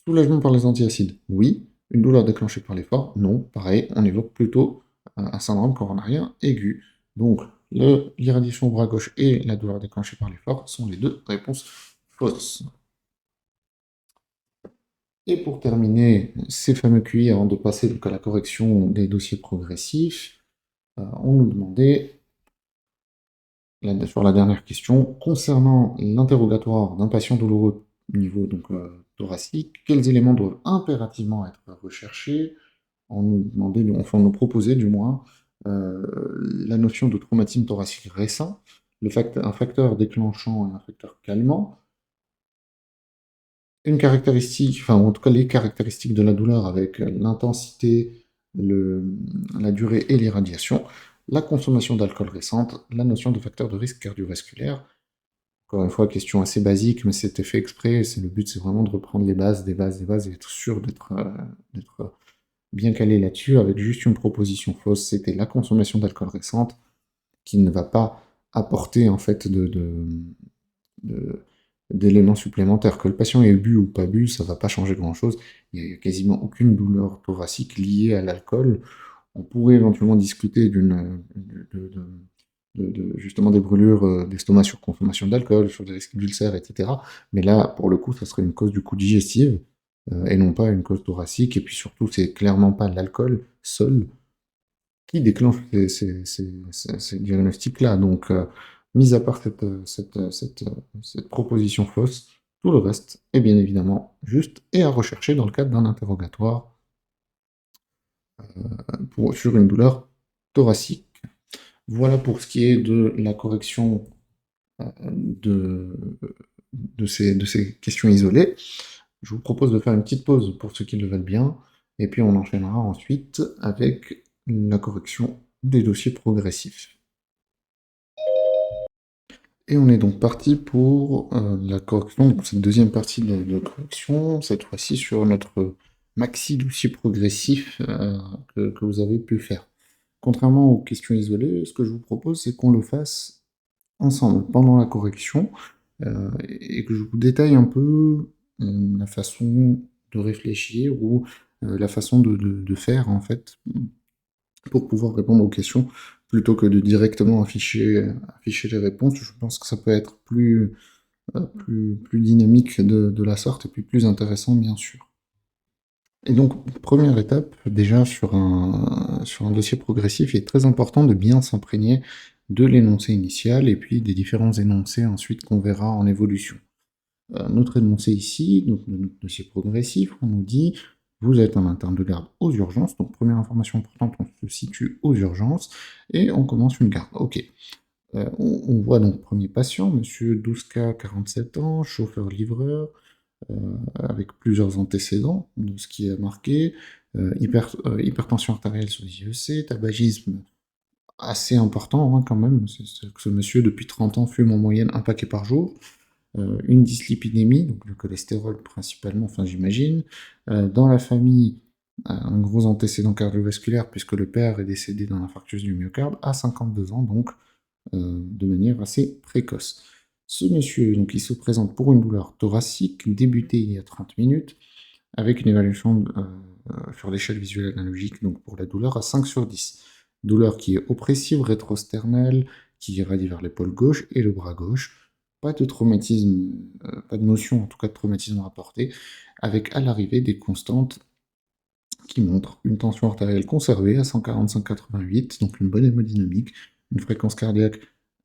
Soulagement par les antiacides, oui. Une douleur déclenchée par l'effort, non. Pareil, on évoque plutôt un syndrome coronarien aigu. Donc, l'irradiation au bras gauche et la douleur déclenchée par l'effort sont les deux réponses fausses. Et pour terminer ces fameux QI, avant de passer donc à la correction des dossiers progressifs, on nous demandait, sur la dernière question, concernant l'interrogatoire d'un patient douloureux au niveau donc, thoracique, quels éléments doivent impérativement être recherchés? On nous demandait, enfin on nous proposait du moins, la notion de traumatisme thoracique récent, un facteur déclenchant et un facteur calmant, une caractéristique, enfin en tout cas les caractéristiques de la douleur avec l'intensité, la durée et l'irradiation, la consommation d'alcool récente, la notion de facteur de risque cardiovasculaire. Encore une fois, question assez basique, mais c'était fait exprès, le but c'est vraiment de reprendre les bases, des bases, et être sûr d'être bien calé là-dessus, avec juste une proposition fausse, c'était la consommation d'alcool récente, qui ne va pas apporter en fait d'éléments supplémentaires. Que le patient ait bu ou pas bu, ça va pas changer grand-chose. Il n'y a quasiment aucune douleur thoracique liée à l'alcool. On pourrait éventuellement discuter justement des brûlures d'estomac sur consommation d'alcool, sur des risques d'ulcères, etc. Mais là, pour le coup, ça serait une cause du coup digestive, et non pas une cause thoracique. Et puis surtout, c'est clairement pas l'alcool seul qui déclenche ces diagnostics-là. Donc, mis à part cette proposition fausse, tout le reste est bien évidemment juste et à rechercher dans le cadre d'un interrogatoire sur une douleur thoracique. Voilà pour ce qui est de la correction de, de ces questions isolées. Je vous propose de faire une petite pause pour ceux qui le veulent bien, et puis on enchaînera ensuite avec la correction des dossiers progressifs. Et on est donc parti pour la correction, donc cette deuxième partie de correction, cette fois-ci sur notre maxi dossier progressif que vous avez pu faire. Contrairement aux questions isolées, ce que je vous propose, c'est qu'on le fasse ensemble pendant la correction, et que je vous détaille un peu la façon de réfléchir ou la façon de faire en fait pour pouvoir répondre aux questions plutôt que de directement afficher les réponses. Je pense que ça peut être plus dynamique de la sorte et puis plus intéressant bien sûr. Et donc, première étape, déjà sur un dossier progressif, il est très important de bien s'imprégner de l'énoncé initial et puis des différents énoncés ensuite qu'on verra en évolution. Notre énoncé ici, donc de notre dossier progressif, on nous dit vous êtes un interne de garde aux urgences, donc première information importante, on se situe aux urgences et on commence une garde. Ok. On voit donc premier patient, monsieur 12K, 47 ans, chauffeur-livreur, avec plusieurs antécédents de ce qui est marqué, hypertension artérielle sous les IEC, tabagisme assez important quand même, ce monsieur depuis 30 ans fume en moyenne un paquet par jour, une dyslipidémie, donc le cholestérol principalement, enfin j'imagine, dans la famille, un gros antécédent cardiovasculaire puisque le père est décédé d'un infarctus du myocarde à 52 ans, donc de manière assez précoce. Ce monsieur, donc, il se présente pour une douleur thoracique débutée il y a 30 minutes, avec une évaluation sur l'échelle visuelle analogique, donc pour la douleur à 5 sur 10. Douleur qui est oppressive, rétrosternelle, qui irradie vers l'épaule gauche et le bras gauche. Pas de traumatisme, pas de notion en tout cas de traumatisme rapporté, avec à l'arrivée des constantes qui montrent une tension artérielle conservée à 145-88, donc une bonne hémodynamique, une fréquence cardiaque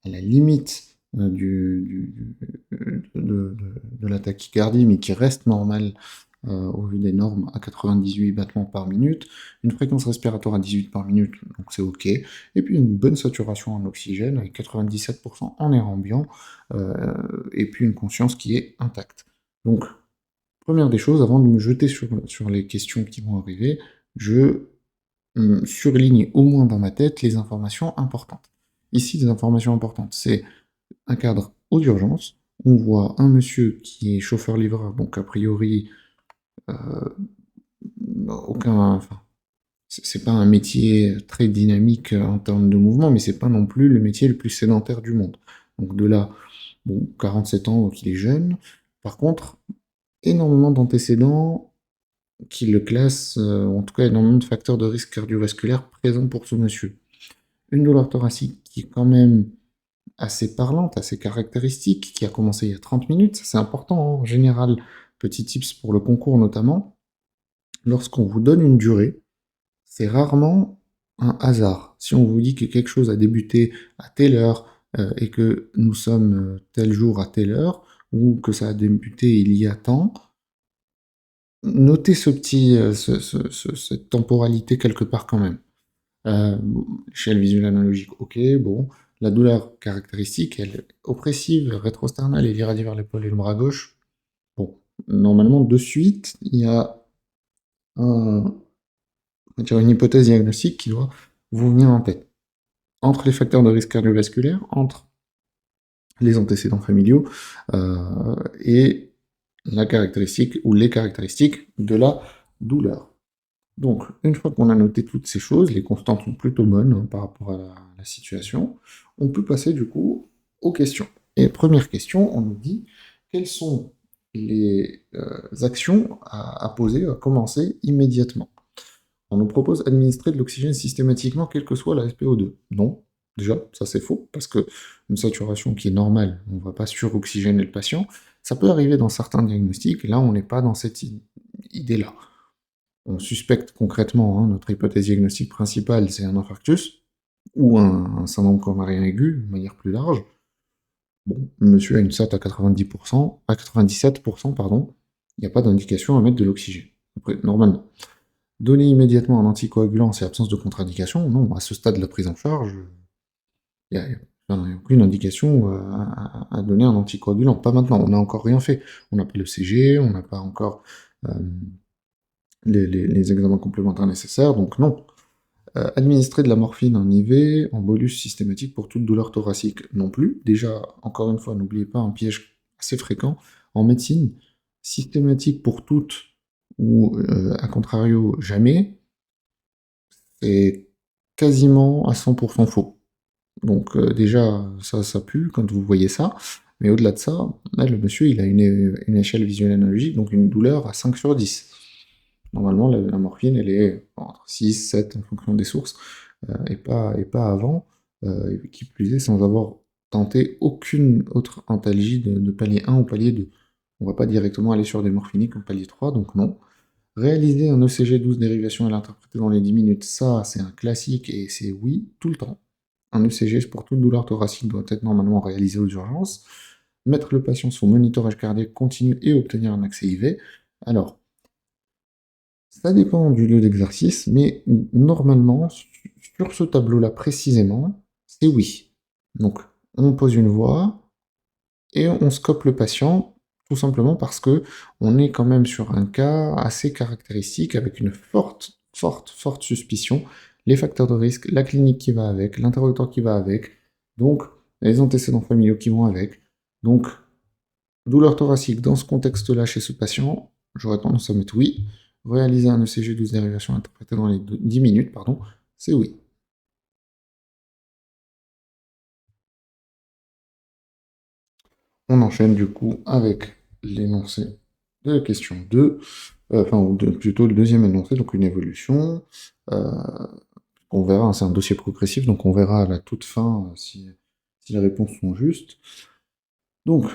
à la limite de la tachycardie, mais qui reste normale au vu des normes, à 98 battements par minute, une fréquence respiratoire à 18 par minute, donc c'est OK, et puis une bonne saturation en oxygène, avec 97% en air ambiant, et puis une conscience qui est intacte. Donc, première des choses, avant de me jeter sur les questions qui vont arriver, je surligne au moins dans ma tête les informations importantes. Ici, les informations importantes, c'est un cadre aux urgences. On voit un monsieur qui est chauffeur-livreur, donc a priori, enfin, c'est pas un métier très dynamique en termes de mouvement, mais c'est pas non plus le métier le plus sédentaire du monde. Donc de là, bon, 47 ans, donc il est jeune. Par contre, énormément d'antécédents qui le classent, en tout cas énormément de facteurs de risque cardiovasculaire présents pour ce monsieur. Une douleur thoracique qui est quand même assez parlante, assez caractéristique, qui a commencé il y a 30 minutes, ça c'est important hein, en général. Petit tips pour le concours notamment, lorsqu'on vous donne une durée, c'est rarement un hasard. Si on vous dit que quelque chose a débuté à telle heure et que nous sommes tel jour à telle heure, ou que ça a débuté il y a tant, notez cette temporalité quelque part quand même. Échelle visuelle analogique, ok, bon. La douleur caractéristique, elle est oppressive, rétrosternale, elle irradie vers l'épaule et le bras gauche. Bon, normalement, de suite, il y a une hypothèse diagnostique qui doit vous venir en tête. Entre les facteurs de risque cardiovasculaire, entre les antécédents familiaux et la caractéristique ou les caractéristiques de la douleur. Donc, une fois qu'on a noté toutes ces choses, les constantes sont plutôt bonnes hein, par rapport à la situation, on peut passer du coup aux questions. Et première question, on nous dit quelles sont les actions à poser, à commencer immédiatement. On nous propose administrer de l'oxygène systématiquement, quelle que soit la SpO2. Non, déjà, ça c'est faux, parce que une saturation qui est normale, on ne va pas suroxygéner le patient. Ça peut arriver dans certains diagnostics, là on n'est pas dans cette idée-là. On suspecte concrètement, hein, notre hypothèse diagnostique principale, c'est un infarctus, ou un syndrome coronarien aigu, de manière plus large. Bon, monsieur a une SAT à 90%, à 97%, pardon, il n'y a pas d'indication à mettre de l'oxygène, normalement. Donner immédiatement un anticoagulant, c'est absence de contre-indication, non, à ce stade de la prise en charge, il n'y a aucune indication à donner un anticoagulant, pas maintenant, on n'a encore rien fait. On n'a pas le CG, on n'a pas encore les examens complémentaires nécessaires, donc non. Administrer de la morphine en IV, en bolus systématique pour toute douleur thoracique, non plus. Déjà, encore une fois, n'oubliez pas un piège assez fréquent. En médecine, systématique pour toutes, ou à contrario, jamais, c'est quasiment à 100% faux. Donc déjà, ça pue quand vous voyez ça, mais au-delà de ça, là, le monsieur, il a une échelle visuelle analogique, donc une douleur à 5 sur 10. Normalement, la morphine, elle est entre 6, 7 en fonction des sources, et pas avant, qui plus est, sans avoir tenté aucune autre antalgie de palier 1 ou palier 2. On va pas directement aller sur des morphiniques en palier 3, donc non. Réaliser un ECG 12 dérivations et l'interpréter dans les 10 minutes, ça, c'est un classique, et c'est oui, tout le temps. Un ECG pour toute douleur thoracique doit être normalement réalisé aux urgences. Mettre le patient sous monitorage cardiaque continu et obtenir un accès IV. Alors, ça dépend du lieu d'exercice, mais normalement, sur ce tableau-là précisément, c'est oui. Donc, on pose une voix et on scope le patient, tout simplement parce que on est quand même sur un cas assez caractéristique avec une forte suspicion, les facteurs de risque, la clinique qui va avec, l'interrogatoire qui va avec, donc les antécédents familiaux qui vont avec. Donc, douleur thoracique dans ce contexte-là chez ce patient, j'aurais tendance à mettre oui. Réaliser un ECG 12 dérivations interprétées dans les 10 minutes, pardon, c'est oui. On enchaîne du coup avec l'énoncé de la question 2, plutôt le deuxième énoncé, donc une évolution. On verra, hein, c'est un dossier progressif, donc on verra à la toute fin si les réponses sont justes. Donc,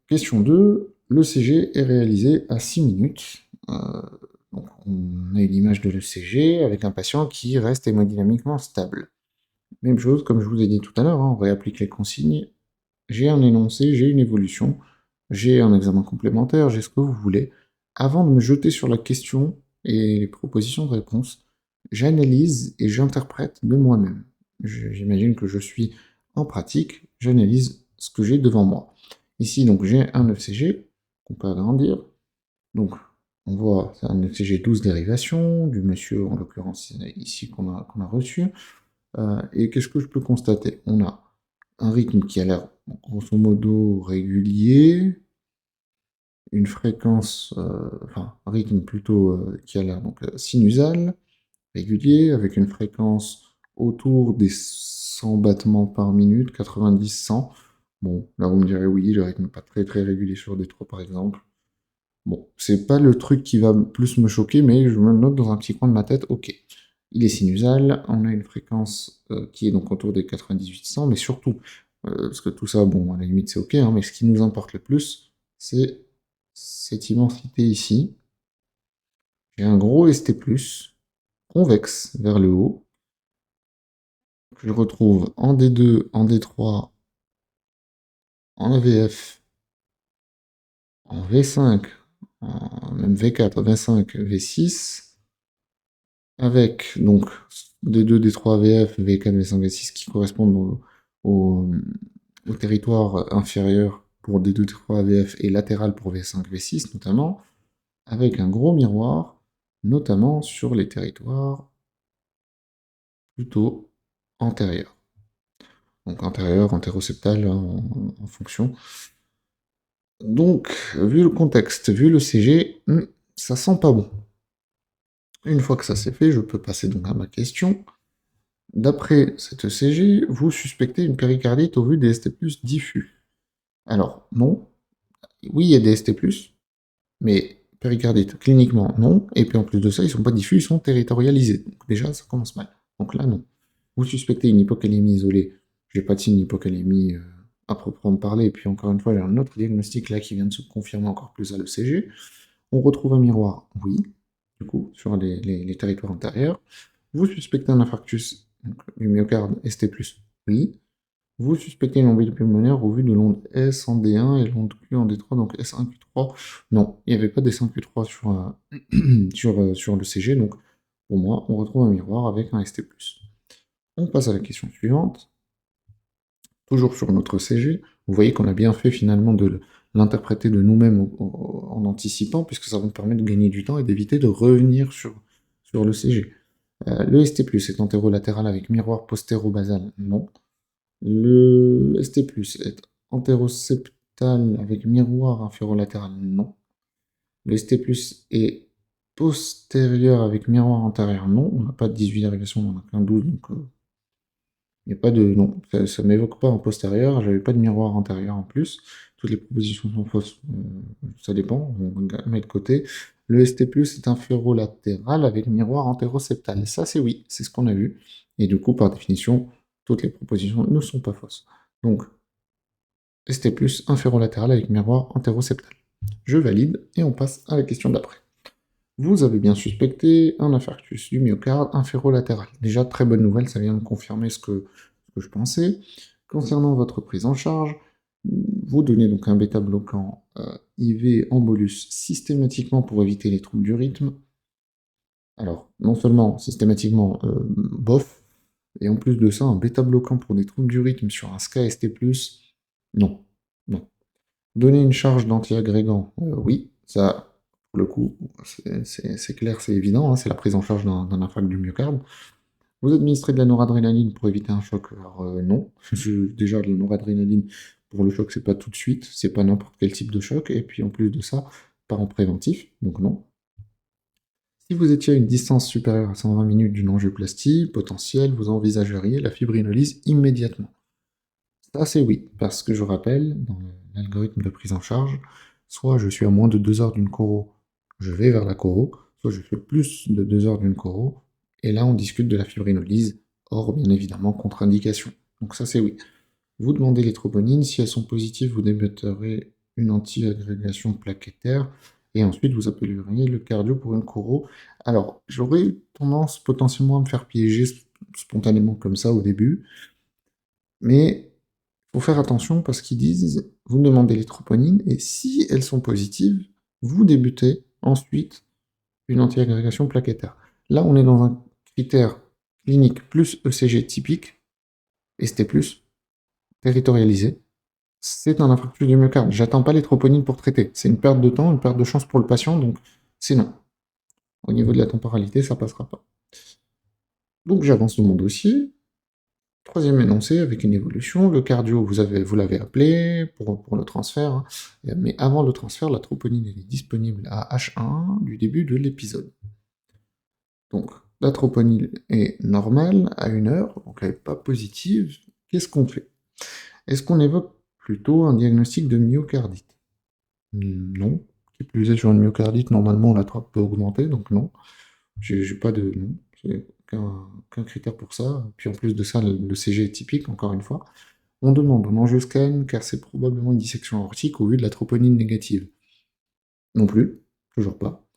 question 2, le CG est réalisé à 6 minutes. Donc on a une image de l'ECG avec un patient qui reste hémodynamiquement stable. Même chose, comme je vous ai dit tout à l'heure, hein, on réapplique les consignes. J'ai un énoncé, j'ai une évolution, j'ai un examen complémentaire, j'ai ce que vous voulez. avant de me jeter sur la question et les propositions de réponse, j'analyse et j'interprète de moi-même. J'imagine que je suis en pratique, j'analyse ce que j'ai devant moi. Ici, donc, j'ai un ECG qu'on peut agrandir. Donc, on voit, c'est un ECG 12 dérivations, du monsieur, en l'occurrence, ici, qu'on a reçu. Et qu'est-ce que je peux constater? On a un rythme qui a l'air, grosso modo, régulier, une fréquence, enfin, un rythme plutôt qui a l'air donc sinusal, régulier, avec une fréquence autour des 100 battements par minute, 90-100. Bon, là vous me direz oui, le rythme n'est pas très très régulier sur D3 par exemple. Bon, c'est pas le truc qui va plus me choquer, mais je me le note dans un petit coin de ma tête, ok. Il est sinusal, on a une fréquence qui est donc autour des 98-100, mais surtout, parce que tout ça, bon, à la limite c'est ok, hein, mais ce qui nous importe le plus, c'est cette immensité ici. J'ai un gros ST+, convexe vers le haut, que je retrouve en D2, en D3, en AVF, en V5, en même V4, V5, V6, avec donc D2, D3, AVF, V4, V5, V6 qui correspondent au territoire inférieur pour D2, D3, AVF et latéral pour V5, V6 notamment, avec un gros miroir, notamment sur les territoires plutôt antérieurs. Donc antérieur, antéroceptal, hein, en fonction. Donc, vu le contexte, vu le CG, ça sent pas bon. Une fois que ça c'est fait, je peux passer donc à ma question. D'après cette ECG, vous suspectez une péricardite au vu des ST+ diffus. Alors, non. Oui, il y a des ST+, mais péricardite, cliniquement, non. Et puis en plus de ça, ils sont pas diffus, ils sont territorialisés. Donc déjà, ça commence mal. Donc là, non. Vous suspectez une hypocalémie isolée. J'ai pas de signe d'hypocalémie à proprement parler. Et puis encore une fois, j'ai un autre diagnostic là qui vient de se confirmer encore plus à l'ECG. On retrouve un miroir, oui, du coup, sur les territoires antérieurs. Vous suspectez un infarctus du myocarde ST+, oui. Vous suspectez une embolie pulmonaire au vu de l'onde S en D1 et l'onde Q en D3, donc S1Q3. Non, il n'y avait pas d'S1Q3 sur le CG, donc pour moi, on retrouve un miroir avec un ST+. On passe à la question suivante. Toujours sur notre CG, vous voyez qu'on a bien fait finalement de l'interpréter de nous-mêmes en anticipant, puisque ça va nous permettre de gagner du temps et d'éviter de revenir sur le CG. Le ST+, est antérolatéral avec miroir postéro-basal, non. Le ST+, est antéroseptal avec miroir inférolatéral, non. Le ST+, est postérieur avec miroir antérieur, non. On n'a pas de 18 dérivations, on n'a qu'un 12, donc il n'y a pas de... Non, ça ne m'évoque pas en postérieur, j'avais pas de miroir antérieur en plus. Toutes les propositions sont fausses, ça dépend, on met de côté. Le ST+, est inférolatéral avec miroir antéroceptal. Ça, c'est oui, c'est ce qu'on a vu. Et du coup, par définition, toutes les propositions ne sont pas fausses. Donc, ST+, inférolatéral avec miroir antéroceptal. Je valide, et on passe à la question d'après. Vous avez bien suspecté un infarctus du myocarde inférolatéral. Déjà, très bonne nouvelle, ça vient de confirmer ce que je pensais. Concernant votre prise en charge, vous donnez donc un bêta-bloquant IV en bolus systématiquement pour éviter les troubles du rythme. Alors, non seulement systématiquement, bof, et en plus de ça, un bêta-bloquant pour des troubles du rythme sur un SCA-ST+, non, non. Donner une charge d'antiagrégant, oui, ça, pour le coup, c'est clair, c'est évident, hein, c'est la prise en charge d'un infarct du myocarde. Vous administrez de la noradrénaline pour éviter un choc, alors non, déjà la noradrénaline, pour le choc, c'est pas tout de suite, c'est pas n'importe quel type de choc, et puis en plus de ça, pas en préventif, donc non. Si vous étiez à une distance supérieure à 120 minutes d'une angioplastie potentielle, vous envisageriez la fibrinolyse immédiatement. Ça, c'est oui, parce que je rappelle, dans l'algorithme de prise en charge, soit je suis à moins de 2 heures d'une choro, je vais vers la choro, soit je fais plus de 2 heures d'une choro, et là on discute de la fibrinolyse, hors bien évidemment contre-indication. Donc ça c'est oui. Vous demandez les troponines, si elles sont positives, vous débuterez une anti-agrégation plaquettaire, et ensuite vous appelleriez le cardio pour une choro. Alors, j'aurais tendance potentiellement à me faire piéger spontanément comme ça au début, mais faut faire attention parce qu'ils disent, vous demandez les troponines, et si elles sont positives, vous débutez ensuite une anti-agrégation plaquettaire. Là, on est dans un critère clinique plus ECG typique, ST+, territorialisé. C'est un infarctus du myocarde. J'attends pas les troponines pour traiter. C'est une perte de temps, une perte de chance pour le patient, donc c'est non. Au niveau de la temporalité, ça passera pas. Donc j'avance dans mon dossier. Troisième énoncé avec une évolution. Le cardio, vous l'avez appelé pour le transfert, hein. Mais avant le transfert, la troponine elle est disponible à H1 du début de l'épisode. Donc la troponine est normale à 1 heure, donc elle n'est pas positive. Qu'est-ce qu'on fait? Est-ce qu'on évoque plutôt un diagnostic de myocardite? Non. Qui plus est, sur une myocardite, normalement la trappe peut augmenter, donc non. J'ai pas de. Non. J'ai qu'un critère pour ça. Puis en plus de ça, le CG est typique, encore une fois. On demande un angioscan car c'est probablement une dissection aortique au vu de la troponine négative. Non plus, toujours pas.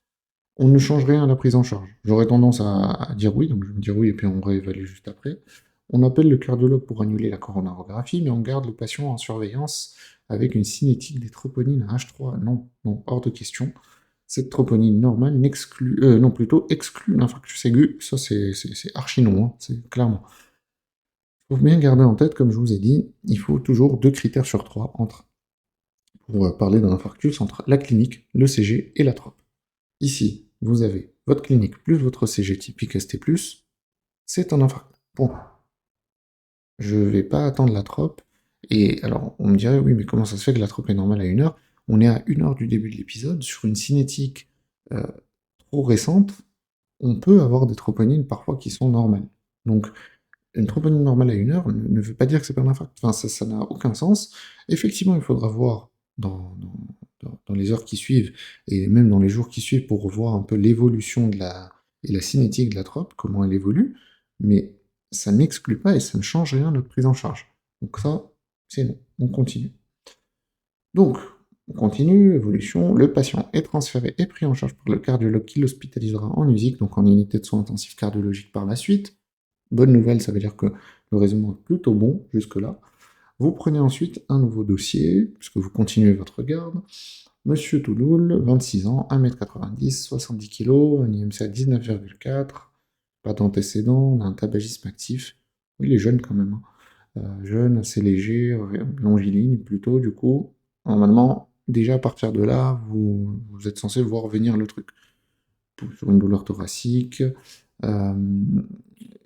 On ne change rien à la prise en charge. J'aurais tendance à dire oui, donc je vais me dire oui et puis on réévalue juste après. On appelle le cardiologue pour annuler la coronarographie, mais on garde le patient en surveillance avec une cinétique des troponines à H3. Non, non, hors de question. Cette troponine normale exclut l'infarctus aigu. Ça, c'est archi non, hein, c'est clairement. Il faut bien garder en tête, comme je vous ai dit, il faut toujours 2 critères sur 3 pour parler d'un infarctus entre la clinique, le CG et la trope. Ici, vous avez votre clinique plus votre CG typique ST+, c'est un infarctus. Bon, je vais pas attendre la trope, et alors on me dirait, oui, mais comment ça se fait que la trope est normale à 1 heure? On est à 1 heure du début de l'épisode, sur une cinétique trop récente, on peut avoir des troponines parfois qui sont normales. Donc, une troponine normale à 1 heure ne veut pas dire que c'est pas un infarctus. Enfin, ça n'a aucun sens. Effectivement, il faudra voir dans les heures qui suivent, et même dans les jours qui suivent, pour voir un peu l'évolution et la cinétique de la trope, comment elle évolue, mais ça n'exclut pas et ça ne change rien à notre prise en charge. Donc ça, c'est non. On continue. Donc, on continue, évolution, le patient est transféré et pris en charge par le cardiologue qui l'hospitalisera en USIC, donc en unité de soins intensifs cardiologiques par la suite. Bonne nouvelle, ça veut dire que le raisonnement est plutôt bon jusque-là. Vous prenez ensuite un nouveau dossier, puisque vous continuez votre garde. Monsieur Touloul, 26 ans, 1m90, 70 kg, un IMC à 19,4, pas d'antécédent, on a un tabagisme actif. Oui, il est jeune quand même, hein. Jeune, assez léger, longiligne plutôt, du coup. Normalement, déjà à partir de là, vous êtes censé voir venir le truc. Sur une douleur thoracique,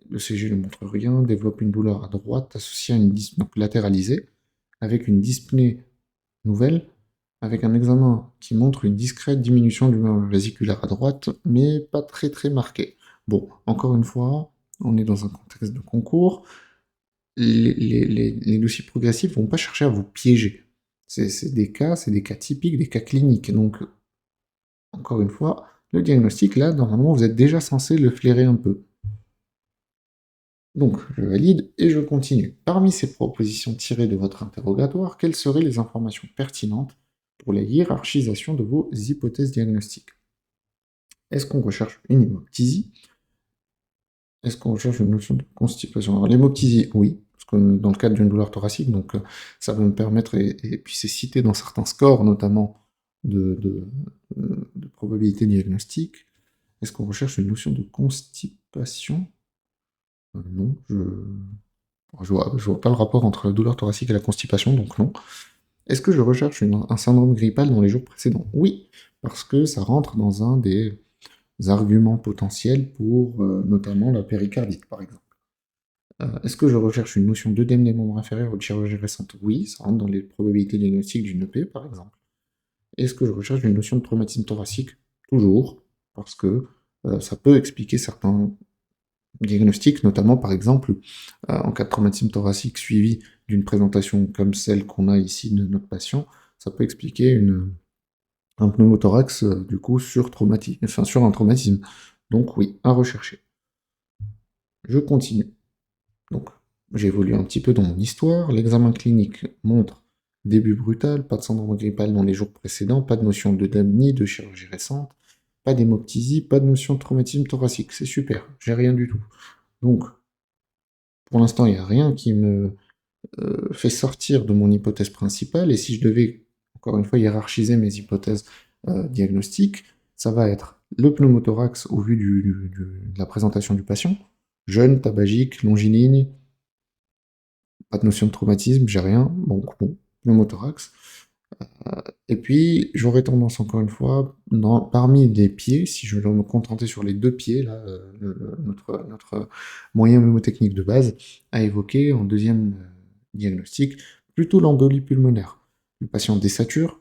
le CG ne montre rien, développe une douleur à droite associée à une donc latéralisée, avec une dyspnée nouvelle, avec un examen qui montre une discrète diminution du mur vésiculaire à droite, mais pas très très marquée. Bon, encore une fois, on est dans un contexte de concours, les dossiers progressifs vont pas chercher à vous piéger. C'est des cas typiques, des cas cliniques, donc encore une fois, le diagnostic, là, normalement, vous êtes déjà censé le flairer un peu. Donc, je valide et je continue. Parmi ces propositions tirées de votre interrogatoire, quelles seraient les informations pertinentes pour la hiérarchisation de vos hypothèses diagnostiques? Est-ce qu'on recherche une hémoptysie? Est-ce qu'on recherche une notion de constipation? Alors, l'hémoptysie, oui, parce qu'on est dans le cadre d'une douleur thoracique, donc ça va me permettre, et puis c'est cité dans certains scores, notamment de probabilité diagnostique. Est-ce qu'on recherche une notion de constipation? Non, je vois pas le rapport entre la douleur thoracique et la constipation, donc non. Est-ce que je recherche un syndrome grippal dans les jours précédents? Oui, parce que ça rentre dans un des arguments potentiels pour notamment la péricardite, par exemple. Est-ce que je recherche une notion d'œdème des membres inférieurs ou de chirurgie récente? Oui, ça rentre dans les probabilités diagnostiques d'une EP, par exemple. Est-ce que je recherche une notion de traumatisme thoracique? Toujours, parce que ça peut expliquer certains diagnostics, notamment par exemple en cas de traumatisme thoracique suivi d'une présentation comme celle qu'on a ici de notre patient, ça peut expliquer un pneumothorax du coup sur un traumatisme. Donc oui, à rechercher. Je continue. Donc j'évolue un petit peu dans mon histoire. L'examen clinique montre début brutal, pas de syndrome grippal dans les jours précédents, pas de notion d'œdème ni de chirurgie récente, pas d'hémoptysie, pas de notion de traumatisme thoracique. C'est super, j'ai rien du tout. Donc, pour l'instant, il n'y a rien qui me fait sortir de mon hypothèse principale, et si je devais, encore une fois, hiérarchiser mes hypothèses diagnostiques, Ça va être le pneumothorax au vu de la présentation du patient, jeune, tabagique, longiligne, pas de notion de traumatisme, j'ai rien, bon, pneumothorax. Et puis, j'aurais tendance, encore une fois, parmi les pieds, si je veux me contenter sur les deux pieds, là, notre moyen mnémotechnique de base, à évoquer en deuxième diagnostic, plutôt l'embolie pulmonaire. Le patient désature,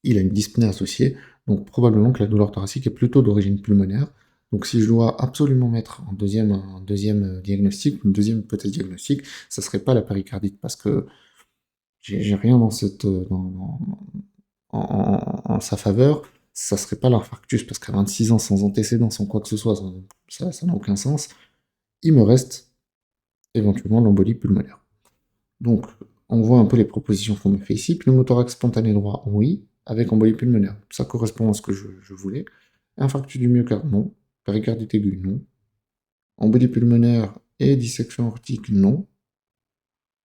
il a une dyspnée associée, donc probablement que la douleur thoracique est plutôt d'origine pulmonaire. Donc si je dois absolument mettre en deuxième diagnostic, une deuxième hypothèse diagnostique, ça serait pas la péricardite, parce que j'ai rien dans cette, en sa faveur, ça serait pas l'infarctus, parce qu'à 26 ans, sans antécédents, sans quoi que ce soit, ça n'a aucun sens. Il me reste éventuellement l'embolie pulmonaire. Donc, on voit un peu les propositions qu'on me fait ici. Pneumothorax spontané droit, oui, avec embolie pulmonaire. Ça correspond à ce que je voulais. Infarctus du myocarde, non. Péricardite aiguë, non. Embolie pulmonaire et dissection aortique, non.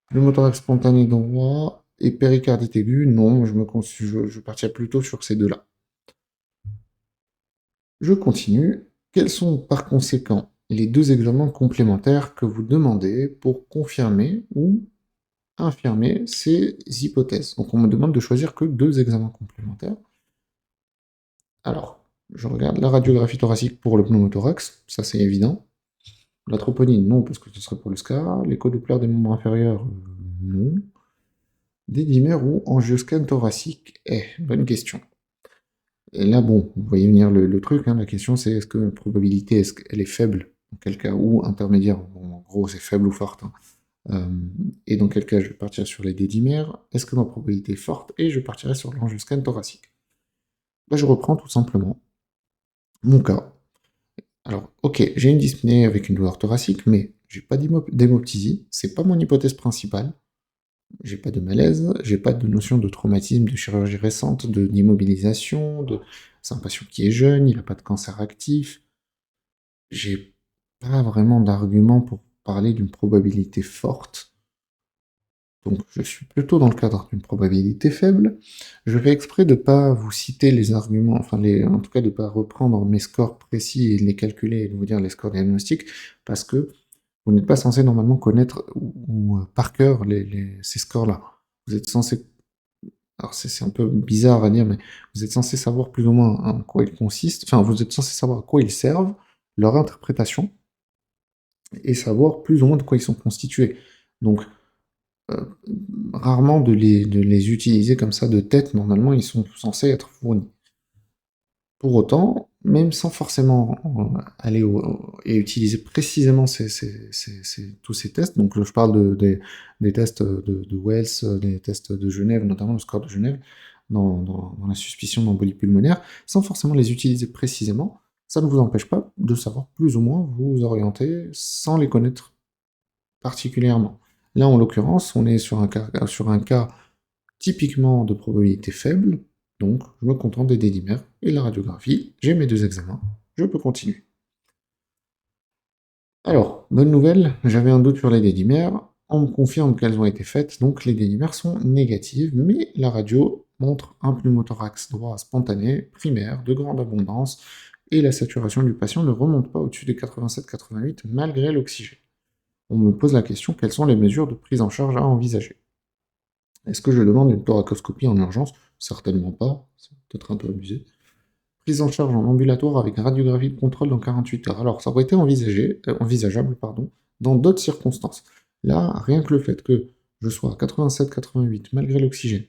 Pneumothorax spontané droit et péricardite aiguë, non. Je partirais plutôt sur ces deux-là. Je continue. Quels sont par conséquent les deux examens complémentaires que vous demandez pour confirmer ou infirmer ces hypothèses? Donc on me demande de choisir que deux examens complémentaires. Alors, je regarde la radiographie thoracique pour le pneumothorax, ça c'est évident. La troponine, non, parce que ce serait pour le SCAR. L'écho Doppler des membres inférieurs, non. Dédimère ou angioscan thoracique? Bonne question. Et là, bon, vous voyez venir le truc, hein, la question c'est est-ce que la probabilité, est-ce qu'elle est faible, dans quel cas, ou intermédiaire, bon, en gros c'est faible ou forte, hein. Et dans quel cas je vais partir sur les dédimères, est-ce que ma probabilité est forte, et je partirai sur l'angioscan thoracique. Là je reprends tout simplement mon cas. Alors, ok, j'ai une dyspnée avec une douleur thoracique, mais j'ai pas d'hémoptysie, c'est pas mon hypothèse principale, j'ai pas de malaise, j'ai pas de notion de traumatisme, de chirurgie récente, d'immobilisation, c'est un patient qui est jeune, il a pas de cancer actif, j'ai pas vraiment d'argument pour parler d'une probabilité forte, donc je suis plutôt dans le cadre d'une probabilité faible. Je fais exprès de pas vous citer les arguments, en tout cas de pas reprendre mes scores précis et de les calculer et de vous dire les scores diagnostiques, parce que vous n'êtes pas censé normalement connaître par cœur ces scores-là. Vous êtes censé, alors c'est un peu bizarre à dire, mais vous êtes censé savoir plus ou moins en quoi ils consistent, enfin vous êtes censé savoir à quoi ils servent, leur interprétation, et savoir plus ou moins de quoi ils sont constitués. Donc, euh, rarement de les utiliser comme ça de tête, normalement ils sont censés être fournis. Pour autant, même sans forcément aller et utiliser précisément tous ces tests, donc je parle des tests de Wells, des tests de Genève, notamment le score de Genève, dans la suspicion d'embolie pulmonaire, sans forcément les utiliser précisément, ça ne vous empêche pas de savoir plus ou moins vous orienter sans les connaître particulièrement. Là, en l'occurrence, on est sur un cas typiquement de probabilité faible, donc je me contente des dédimères et de la radiographie, j'ai mes deux examens, je peux continuer. Alors, bonne nouvelle, j'avais un doute sur les dédimères, on me confirme qu'elles ont été faites, donc les dédimères sont négatives, mais la radio montre un pneumothorax droit spontané, primaire, de grande abondance, et la saturation du patient ne remonte pas au-dessus des 87-88 malgré l'oxygène. On me pose la question, quelles sont les mesures de prise en charge à envisager? Est-ce que je demande une thoracoscopie en urgence? Certainement pas, c'est peut-être un peu abusé. Prise en charge en ambulatoire avec radiographie de contrôle dans 48 heures. Alors, ça aurait été envisageable, dans d'autres circonstances. Là, rien que le fait que je sois à 87-88 malgré l'oxygène,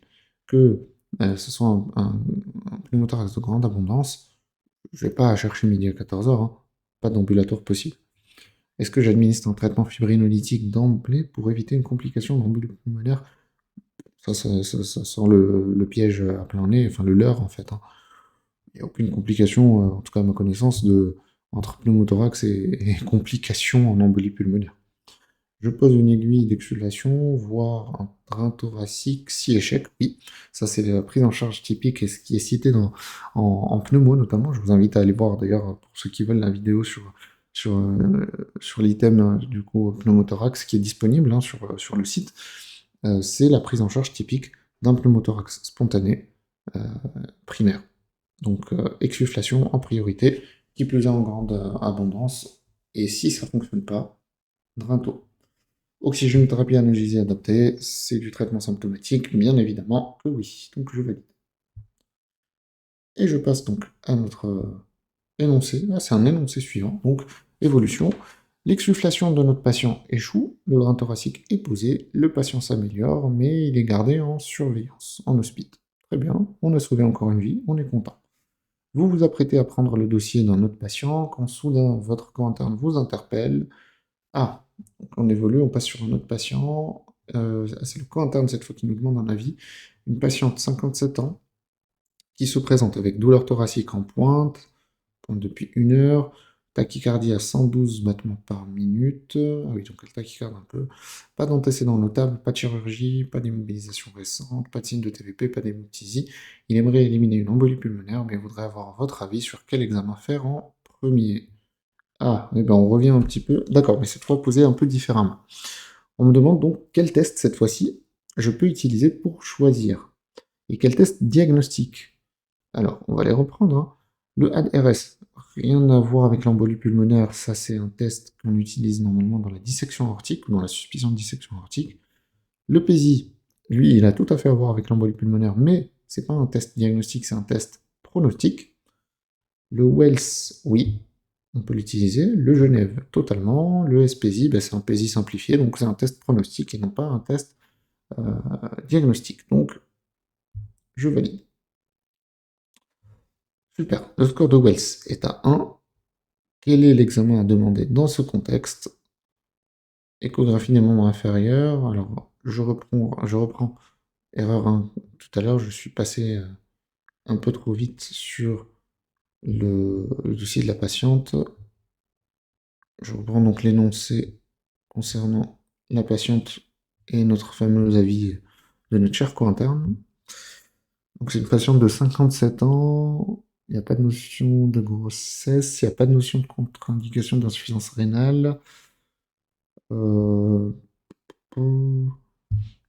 que ce soit un pneumothorax de grande abondance, je vais pas chercher midi à 14 heures, hein. Pas d'ambulatoire possible. Est-ce que j'administre un traitement fibrinolytique d'emblée pour éviter une complication d'embolie pulmonaire? Ça sent le piège à plein nez, enfin le leurre en fait, hein. Il n'y a aucune complication, en tout cas à ma connaissance, entre pneumothorax et complications en embolie pulmonaire. Je pose une aiguille d'exsultation, voire un drain thoracique, si échec, oui. Ça, c'est la prise en charge typique et ce qui est cité en pneumo notamment. Je vous invite à aller voir d'ailleurs, pour ceux qui veulent, la vidéo sur l'item du coup pneumothorax qui est disponible hein, sur le site. C'est la prise en charge typique d'un pneumothorax spontané primaire. Donc exsufflation en priorité, qui plus est en grande abondance. Et si ça ne fonctionne pas, Drinto. Oxygénothérapie analgésie adaptée, c'est du traitement symptomatique, bien évidemment que oui. Donc je valide. Et je passe donc à notre énoncé. Ah, c'est un énoncé suivant. Donc évolution. L'exsufflation de notre patient échoue, le drain thoracique est posé, le patient s'améliore, mais il est gardé en surveillance, en hospice. Très bien, on a sauvé encore une vie, on est content. Vous vous apprêtez à prendre le dossier d'un autre patient quand soudain votre corps interne vous interpelle. Ah, donc on évolue, on passe sur un autre patient. C'est le corps interne cette fois qui nous demande un avis. Une patiente de 57 ans qui se présente avec douleur thoracique en pointe depuis 1 heure, tachycardie à 112 battements par minute. Ah oui, donc elle tachycarde un peu. Pas d'antécédents notables, pas de chirurgie, pas d'immobilisation récente, pas de signe de TVP, pas d'hémoptysie. Il aimerait éliminer une embolie pulmonaire, mais voudrait avoir votre avis sur quel examen faire en premier. Ah, eh ben on revient un petit peu. D'accord, mais cette fois posé un peu différemment. On me demande donc quel test cette fois-ci je peux utiliser pour choisir. Et quel test diagnostique. Alors, on va les reprendre, hein. Le ADRS, rien à voir avec l'embolie pulmonaire, ça c'est un test qu'on utilise normalement dans la dissection aortique ou dans la suspicion de dissection aortique. Le PESI, lui, il a tout à fait à voir avec l'embolie pulmonaire, mais c'est pas un test diagnostique, c'est un test pronostic. Le Wells, oui, on peut l'utiliser. Le Genève, totalement. Le SPSI, ben, c'est un PESI simplifié, donc c'est un test pronostic et non pas un test diagnostic. Donc, je valide. Super. Le score de Wells est à 1. Quel est l'examen à demander dans ce contexte? Échographie des membres inférieurs. Alors, je reprends erreur 1. Tout à l'heure, je suis passé un peu trop vite sur le dossier de la patiente. Je reprends donc l'énoncé concernant la patiente et notre fameux avis de notre cher co-interne. Donc, c'est une patiente de 57 ans. Il n'y a pas de notion de grossesse, il n'y a pas de notion de contre-indication d'insuffisance rénale. Euh,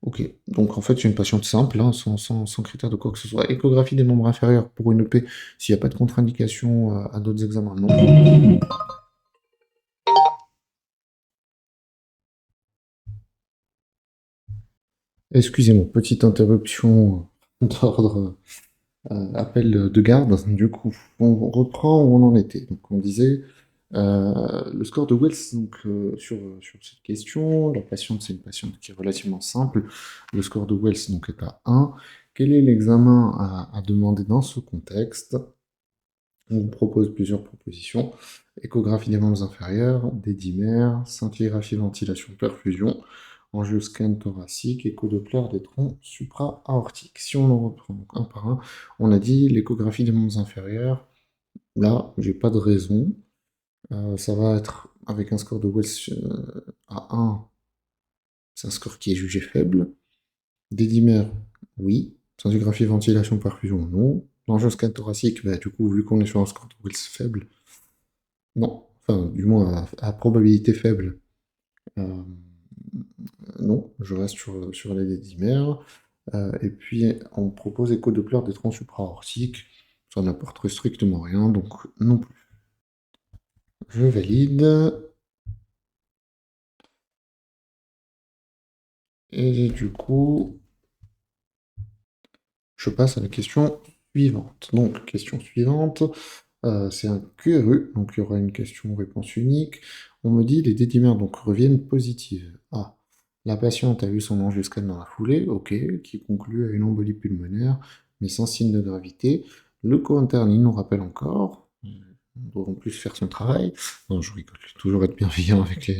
Ok, donc en fait, c'est une patiente simple, hein, sans critère de quoi que ce soit. Échographie des membres inférieurs pour une EP, s'il n'y a pas de contre-indication à d'autres examens, non. Excusez-moi, petite interruption d'ordre appel de garde. Du coup, on reprend où on en était. Donc, on disait le score de Wells donc, sur cette question. La patiente, c'est une patiente qui est relativement simple. Le score de Wells donc, est à 1. Quel est l'examen à demander dans ce contexte? On vous propose plusieurs propositions. Échographie des membres inférieurs, des dimères, scintigraphie, ventilation, perfusion, angioscan thoracique, écho-doppler des troncs supra-aortiques. Si on en reprend donc un par un, on a dit l'échographie des membres inférieurs. Là, j'ai pas de raison. Ça va être avec un score de Wells à 1, c'est un score qui est jugé faible. Des dimères, oui. Scintigraphie, ventilation, perfusion, non. L'angioscan thoracique, bah, du coup, vu qu'on est sur un score de Wells faible, non, enfin, du moins à probabilité faible. Euh, non, je reste sur les dimères. Et puis, on propose écho-doppler des troncs supra-aortiques. Ça n'apporte strictement rien, donc non plus. Je valide. Et du coup, je passe à la question suivante. Donc, question suivante. C'est un QRU, donc il y aura une question-réponse unique. On me dit les dédimères donc reviennent positives. Ah, la patiente a eu son angioscan dans la foulée, ok, qui conclut à une embolie pulmonaire, mais sans signe de gravité. Le co-interne, il nous rappelle encore, on doit en plus faire son travail. Non, je rigole, toujours être bienveillant avec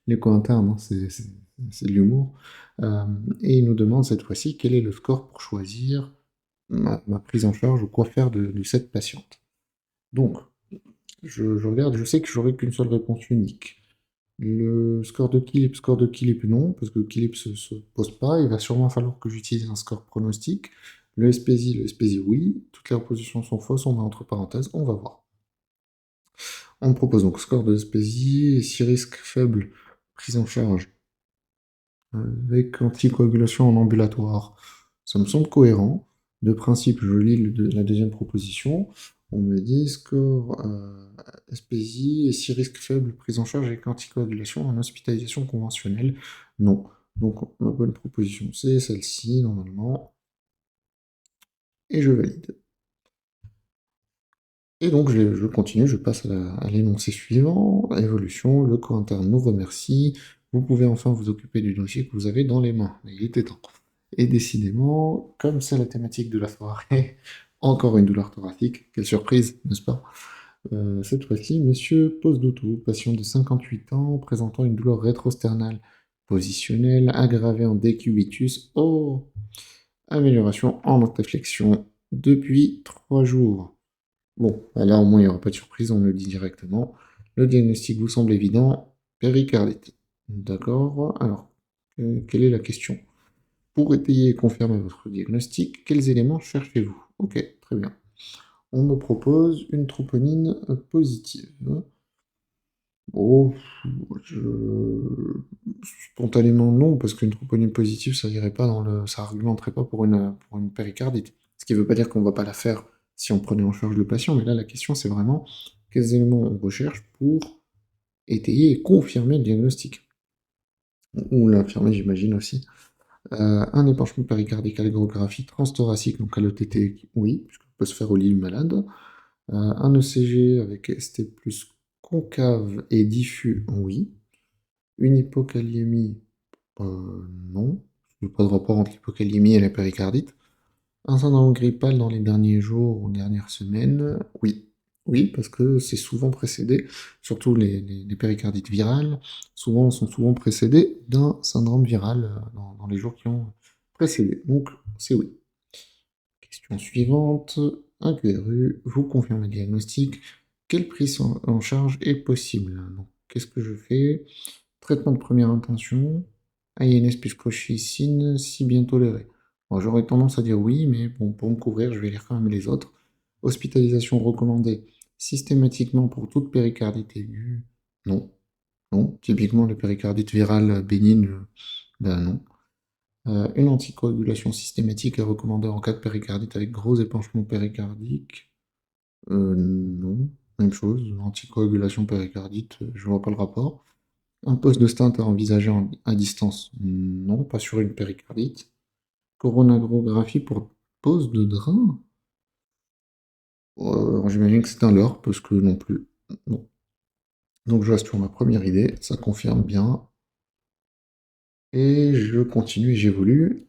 les co-internes, hein, c'est de l'humour. Et il nous demande cette fois-ci quel est le score pour choisir ma prise en charge ou quoi faire de cette patiente. Donc, je regarde, je sais que j'aurai qu'une seule réponse unique. Le score de Kilip, non, parce que Kilip se pose pas. Il va sûrement falloir que j'utilise un score pronostic. Le SPSI, oui. Toutes les oppositions sont fausses, on met entre parenthèses, on va voir. On me propose donc score de SPSI, 6 risques faibles, prise en charge avec anticoagulation en ambulatoire. Ça me semble cohérent. De principe, je lis la deuxième proposition. On me dit score SPI et 6 risques faibles, prise en charge avec anticoagulation en hospitalisation conventionnelle. Non. Donc ma bonne proposition, c'est celle-ci, normalement. Et je valide. Et donc je continue, je passe à l'énoncé suivant. Évolution, le corps interne nous remercie. Vous pouvez enfin vous occuper du dossier que vous avez dans les mains. Il était temps. Et décidément, comme c'est la thématique de la soirée, encore une douleur thoracique. Quelle surprise, n'est-ce pas? Cette fois-ci, monsieur Posdoutou, patient de 58 ans, présentant une douleur rétrosternale positionnelle aggravée en décubitus. Oh! Amélioration en octaflexion depuis 3 jours. Bon, bah là au moins il n'y aura pas de surprise, on le dit directement. Le diagnostic vous semble évident, péricardite. D'accord, alors, quelle est la question? Pour étayer et confirmer votre diagnostic, quels éléments cherchez-vous? Ok, très bien. On me propose une troponine positive. Oh, spontanément non, parce qu'une troponine positive, ça irait pas ça argumenterait pas pour une péricardite. Ce qui veut pas dire qu'on va pas la faire si on prenait en charge le patient, mais là la question c'est vraiment quels éléments on recherche pour étayer et confirmer le diagnostic. Ou l'infirmer, j'imagine aussi. Un épanchement péricardique à l'échographie transthoracique, donc à l'ETT, oui, puisqu'on peut se faire au lit du malade. Un ECG avec ST plus concave et diffus, oui. Une hypokaliémie, non. Il n'y a pas de rapport entre l'hypokaliémie et la péricardite. Un syndrome grippal dans les derniers jours ou dernières semaines, oui. Oui, parce que c'est souvent précédé, surtout les péricardites virales, sont souvent précédés d'un syndrome viral dans les jours qui ont précédé. Donc, c'est oui. Question suivante. Un QRU, vous confirmez le diagnostic. Quelle prise en charge est possible? Donc, qu'est-ce que je fais? Traitement de première intention, INS plus colchicine, si bien toléré. Bon, j'aurais tendance à dire oui, mais bon, pour me couvrir, je vais lire quand même les autres. Hospitalisation recommandée systématiquement pour toute péricardite aiguë. Non, non. Typiquement, les péricardites virales bénignes, ben non. Une anticoagulation systématique est recommandée en cas de péricardite avec gros épanchement péricardique. Non. Même chose, anticoagulation péricardite, je vois pas le rapport. Un poste de stent à envisager à distance? Non, pas sur une péricardite. Coronarographie pour pose de drain? J'imagine que c'est un leurre, parce que non plus. Non. Donc je reste sur ma première idée, ça confirme bien. Et je continue et j'évolue.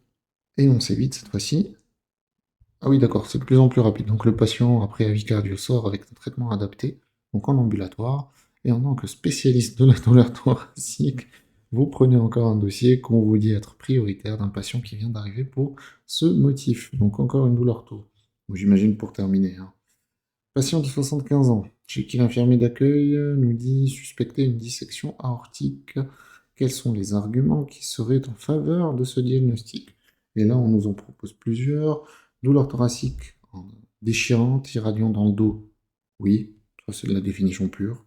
Et on s'évite cette fois-ci. Ah oui, d'accord, c'est de plus en plus rapide. Donc le patient, après avis cardio, sort avec un traitement adapté, donc en ambulatoire, et en tant que spécialiste de la douleur thoracique, vous prenez encore un dossier qu'on vous dit être prioritaire d'un patient qui vient d'arriver pour ce motif. Donc encore une douleur tôt. J'imagine pour terminer, hein. Patient de 75 ans, chez qui l'infirmier d'accueil nous dit suspecter une dissection aortique. Quels sont les arguments qui seraient en faveur de ce diagnostic? Et là, on nous en propose plusieurs. Douleur thoracique déchirante, irradiant dans le dos. Oui, ça c'est de la définition pure.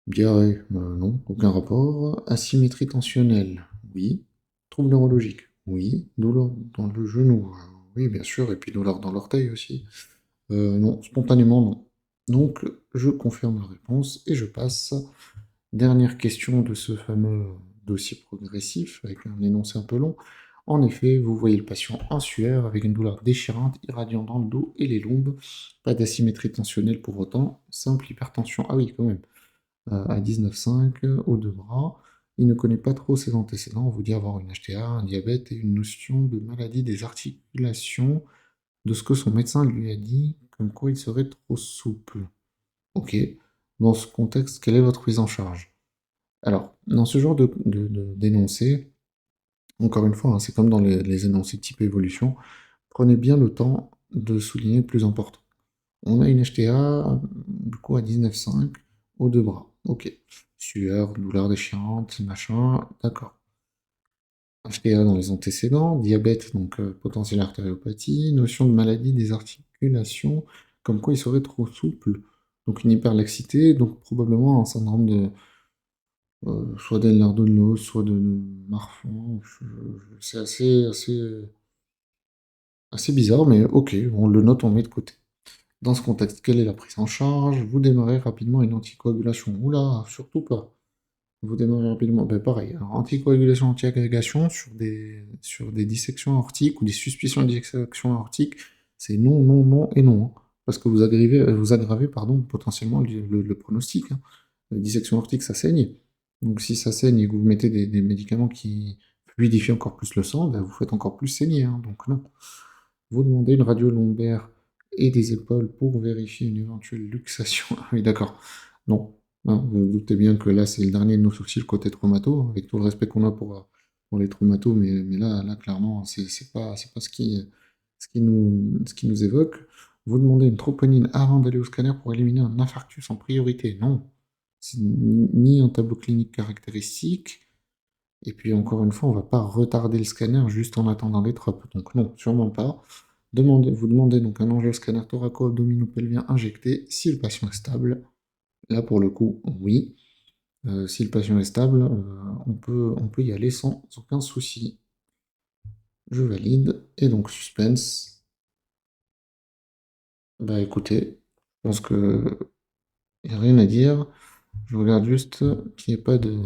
Diarrhée, non, aucun rapport. Asymétrie tensionnelle, oui. Trouble neurologique, oui. Douleur dans le genou, oui, bien sûr. Et puis douleur dans l'orteil aussi. Non, spontanément, non. Donc, je confirme la réponse et je passe. Dernière question de ce fameux dossier progressif, avec un énoncé un peu long. En effet, vous voyez le patient en sueur, avec une douleur déchirante, irradiant dans le dos et les lombes. Pas d'asymétrie tensionnelle pour autant. Simple hypertension, ah oui, quand même. À 19,5, aux deux bras. Il ne connaît pas trop ses antécédents. On vous dit avoir une HTA, un diabète et une notion de maladie des articulations de ce que son médecin lui a dit, comme quoi il serait trop souple. Ok. Dans ce contexte, quelle est votre prise en charge? Alors, dans ce genre d'énoncé, encore une fois, hein, c'est comme dans les énoncés type évolution, prenez bien le temps de souligner le plus important. On a une HTA, du coup, à 19,5, aux deux bras. Ok. Sueur, douleur déchirante, machin, d'accord. HTA dans les antécédents, diabète, donc potentielle artériopathie, notion de maladie des articulations, comme quoi il serait trop souple. Donc une hyperlaxité, donc probablement un syndrome de soit d'Ehlers-Danlos, soit de Marfan. C'est assez assez bizarre, mais ok, on le note, on le met de côté. Dans ce contexte, quelle est la prise en charge? Vous démarrez rapidement une anticoagulation. Oula, surtout pas. Vous démarrez rapidement. Ben pareil, alors, anticoagulation, anti-agrégation sur des dissections aortiques ou des suspicions de dissection aortique, c'est non, non, non et non, hein. Parce que vous aggravez pardon, potentiellement le pronostic, hein. La dissection aortique, ça saigne. Donc si ça saigne et que vous mettez des médicaments qui fluidifient encore plus le sang, ben, vous faites encore plus saigner, hein. Donc non. Vous demandez une radio lombaire et des épaules pour vérifier une éventuelle luxation. Ah oui, d'accord. Non. Hein, vous vous doutez bien que là, c'est le dernier de nos soucis, le côté traumato, hein, avec tout le respect qu'on a pour les traumatos, mais là clairement, c'est pas ce qui nous évoque. Vous demandez une troponine avant d'aller au scanner pour éliminer un infarctus en priorité. Non. C'est ni un tableau clinique caractéristique, et puis encore une fois, on ne va pas retarder le scanner juste en attendant les tropes. Donc non, sûrement pas. Vous demandez donc un angioscanner thoraco-abdominopelvien injecté si le patient est stable. Là pour le coup, oui. Si le patient est stable, on peut y aller sans aucun souci. Je valide. Et donc suspense. Bah écoutez, je pense que il n'y a rien à dire. Je regarde juste qu'il n'y ait pas de.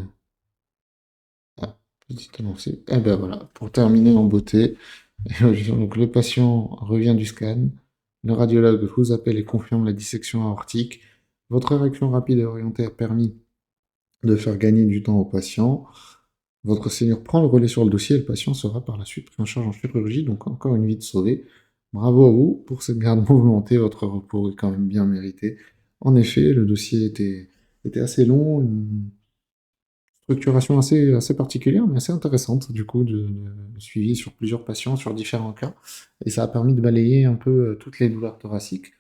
Ah, petite avancée. Eh ben voilà, pour terminer en beauté. Donc le patient revient du scan, le radiologue vous appelle et confirme la dissection aortique. Votre érection rapide et orientée a permis de faire gagner du temps au patient. Votre senior prend le relais sur le dossier et le patient sera par la suite pris en charge en chirurgie, donc encore une vie de sauvée. Bravo à vous pour cette garde mouvementée, votre repos est quand même bien mérité. En effet, le dossier était assez long, une structuration assez particulière, mais assez intéressante, du coup, de suivi sur plusieurs patients, sur différents cas, et ça a permis de balayer un peu toutes les douleurs thoraciques.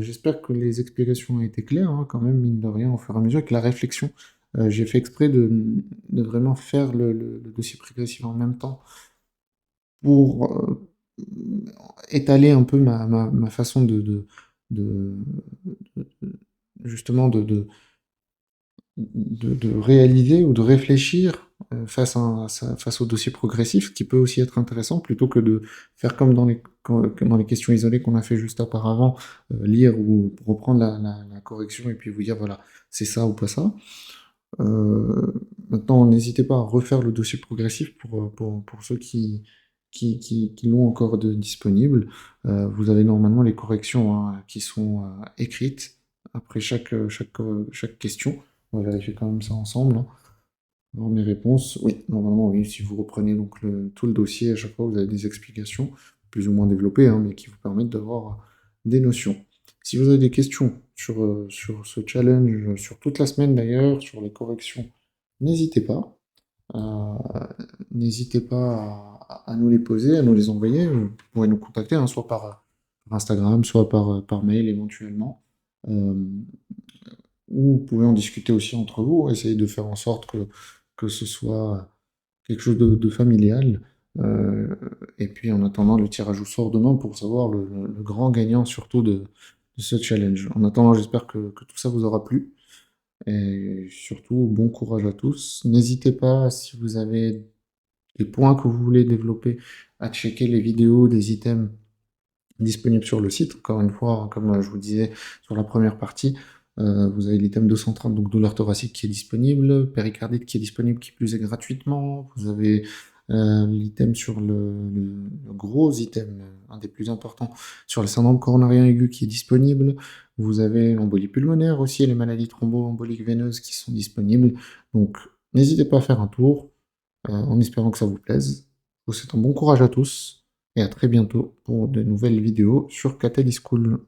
J'espère que les explications ont été claires, hein, quand même, mine de rien, au fur et à mesure, que la réflexion, j'ai fait exprès de vraiment faire le dossier progressif en même temps pour étaler un peu ma façon de- justement de réaliser ou de réfléchir face au dossier progressif, qui peut aussi être intéressant, plutôt que de faire comme comme dans les questions isolées qu'on a fait juste auparavant, lire ou reprendre la correction et puis vous dire, voilà, c'est ça ou pas ça. Euh, Maintenant, n'hésitez pas à refaire le dossier progressif pour ceux qui l'ont encore disponible. Vous avez normalement les corrections, hein, qui sont écrites après chaque question. On va vérifier quand même ça ensemble, hein. Alors, mes réponses, oui, normalement, oui. Si vous reprenez donc tout le dossier, à chaque fois, vous avez des explications, plus ou moins développées, hein, mais qui vous permettent d'avoir des notions. Si vous avez des questions sur ce challenge, sur toute la semaine d'ailleurs, sur les corrections, n'hésitez pas. Euh, N'hésitez pas à nous les poser, à nous les envoyer. Vous pourrez nous contacter, hein, soit par Instagram, soit par mail éventuellement. Euh, ou vous pouvez en discuter aussi entre vous, essayer de faire en sorte que ce soit quelque chose de familial. Euh, et puis en attendant, le tirage au sort demain pour savoir le grand gagnant surtout de ce challenge. En attendant, j'espère que tout ça vous aura plu. Et surtout, bon courage à tous. N'hésitez pas, si vous avez des points que vous voulez développer, à checker les vidéos des items disponibles sur le site. Encore une fois, comme je vous disais sur la première partie, vous avez l'item 230, donc douleur thoracique qui est disponible, péricardite qui est disponible, qui plus est gratuitement. Vous avez l'item sur le gros item, un des plus importants, sur le syndrome coronarien aigu qui est disponible. Vous avez l'embolie pulmonaire aussi, les maladies thromboemboliques veineuses qui sont disponibles. Donc n'hésitez pas à faire un tour, en espérant que ça vous plaise. Je vous souhaite un bon courage à tous et à très bientôt pour de nouvelles vidéos sur Cataly School.